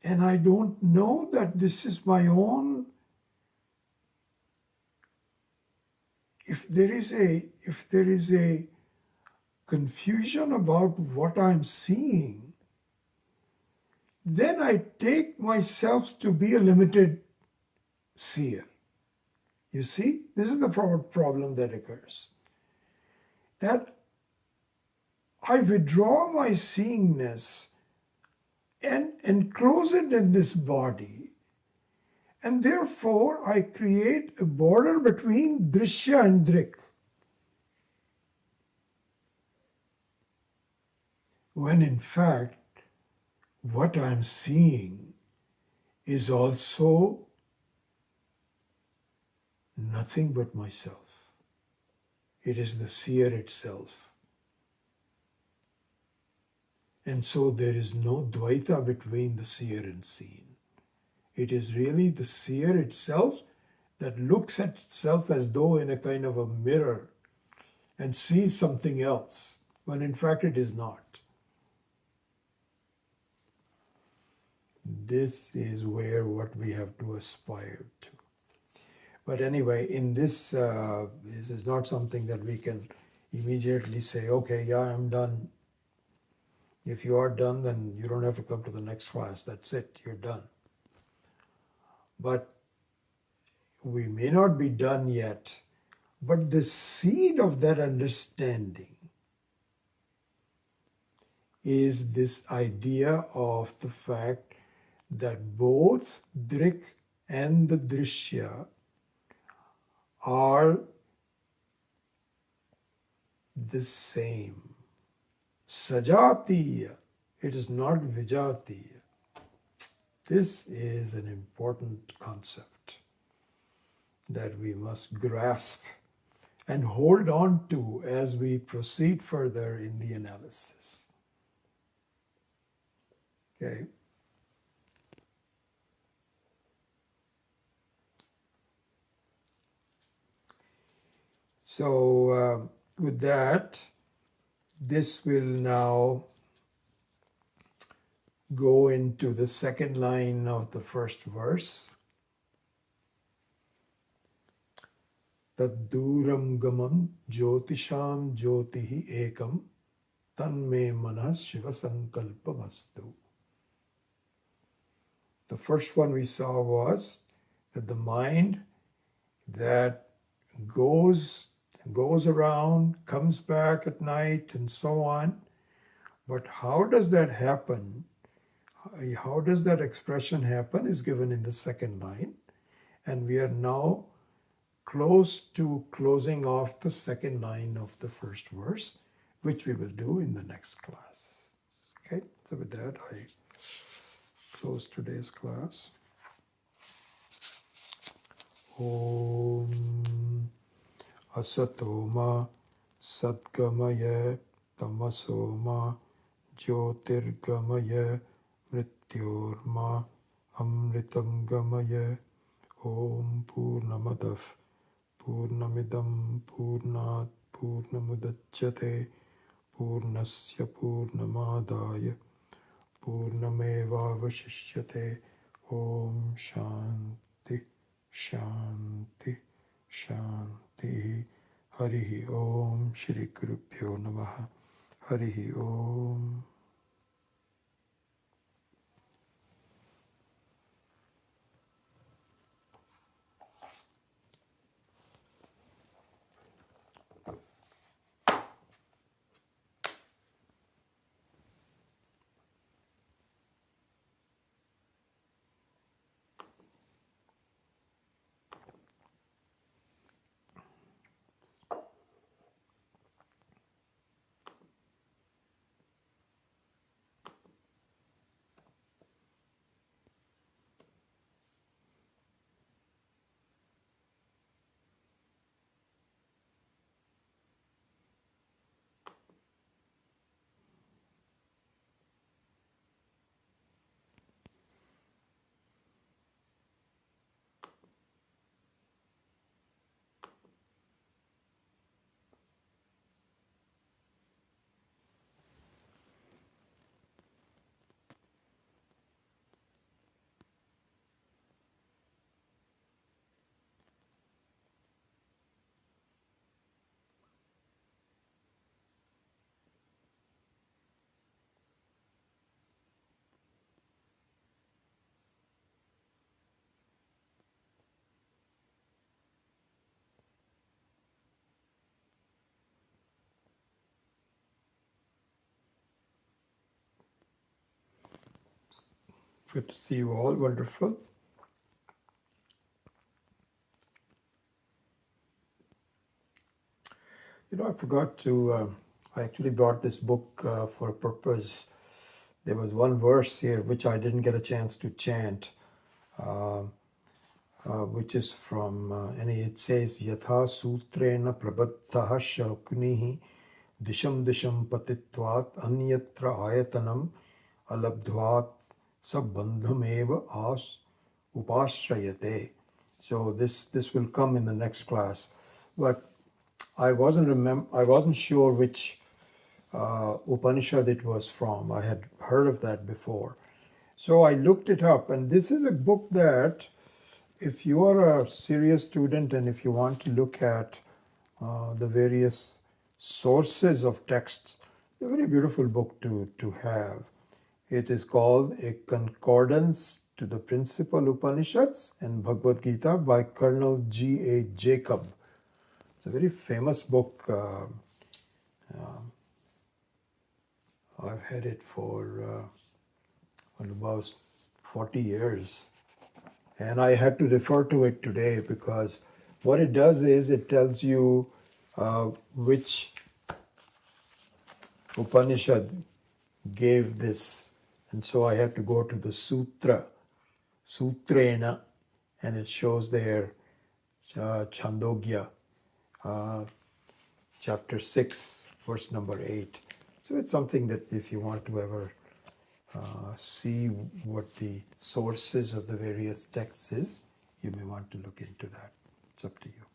and I don't know that this is my own, if there is a confusion about what I'm seeing, then I take myself to be a limited seer. You see, this is the problem that occurs. That I withdraw my seeingness and enclose it in this body, and therefore I create a border between drishya and drik. When in fact, what I'm seeing is also nothing but myself. It is the seer itself. And so there is no dvaita between the seer and seen. It is really the seer itself that looks at itself as though in a kind of a mirror and sees something else, when in fact it is not. This is where what we have to aspire to. But anyway, in this is not something that we can immediately say, okay, yeah, I'm done. If you are done, then you don't have to come to the next class. That's it, you're done. But we may not be done yet, but the seed of that understanding is this idea of the fact that both drik and the drishya are the same. Sajatiya, it is not vijatiya. This is an important concept that we must grasp and hold on to as we proceed further in the analysis. Okay. So with that, this will now go into the second line of the first verse. Tad duram gamam jyotisham jyotihi ekam tanme manah Shiva Sankalpa mastu. The first one we saw was that the mind that goes around, comes back at night, and so on. But how does that happen? How does that expression happen is given in the second line. And we are now close to closing off the second line of the first verse, which we will do in the next class. Okay, so with that, I close today's class. Om Asatoma Satgamaya Tamasoma Jyotirgamaya Mrityorma Amritam Gamaya. Om Purnamadav Purnamidam Purnat Purnamudachyate Purnasya Purnamadaya Purnameva Vashishyate. Om Shanti Shanti Shanti. Harihi Om. Shri Gurubhyo Namaha. Harihi Om. Good to see you all. Wonderful. I forgot to, I actually brought this book for a purpose. There was one verse here which I didn't get a chance to chant, which is from, and it says, Yatha sutrena prabaddha shauknihi disham disham patitvat anyatra ayatanam alabdhvat sabbandhameva as upashrayate. So this will come in the next class. But I wasn't sure which Upanishad it was from. I had heard of that before. So I looked it up, and this is a book that if you are a serious student and if you want to look at the various sources of texts, it's a very beautiful book to have. It is called A Concordance to the Principal Upanishads and Bhagavad Gita by Colonel G.A. Jacob. It's a very famous book. I've had it for about 40 years. And I had to refer to it today because what it does is it tells you which Upanishad gave this. And so I had to go to the Sutrena, and it shows there Chandogya, chapter 6, verse number 8. So it's something that if you want to ever see what the sources of the various texts is, you may want to look into that. It's up to you.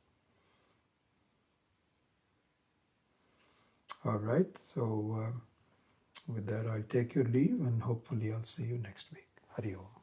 All right, so with that I'll take your leave and hopefully I'll see you next week. Hari Om.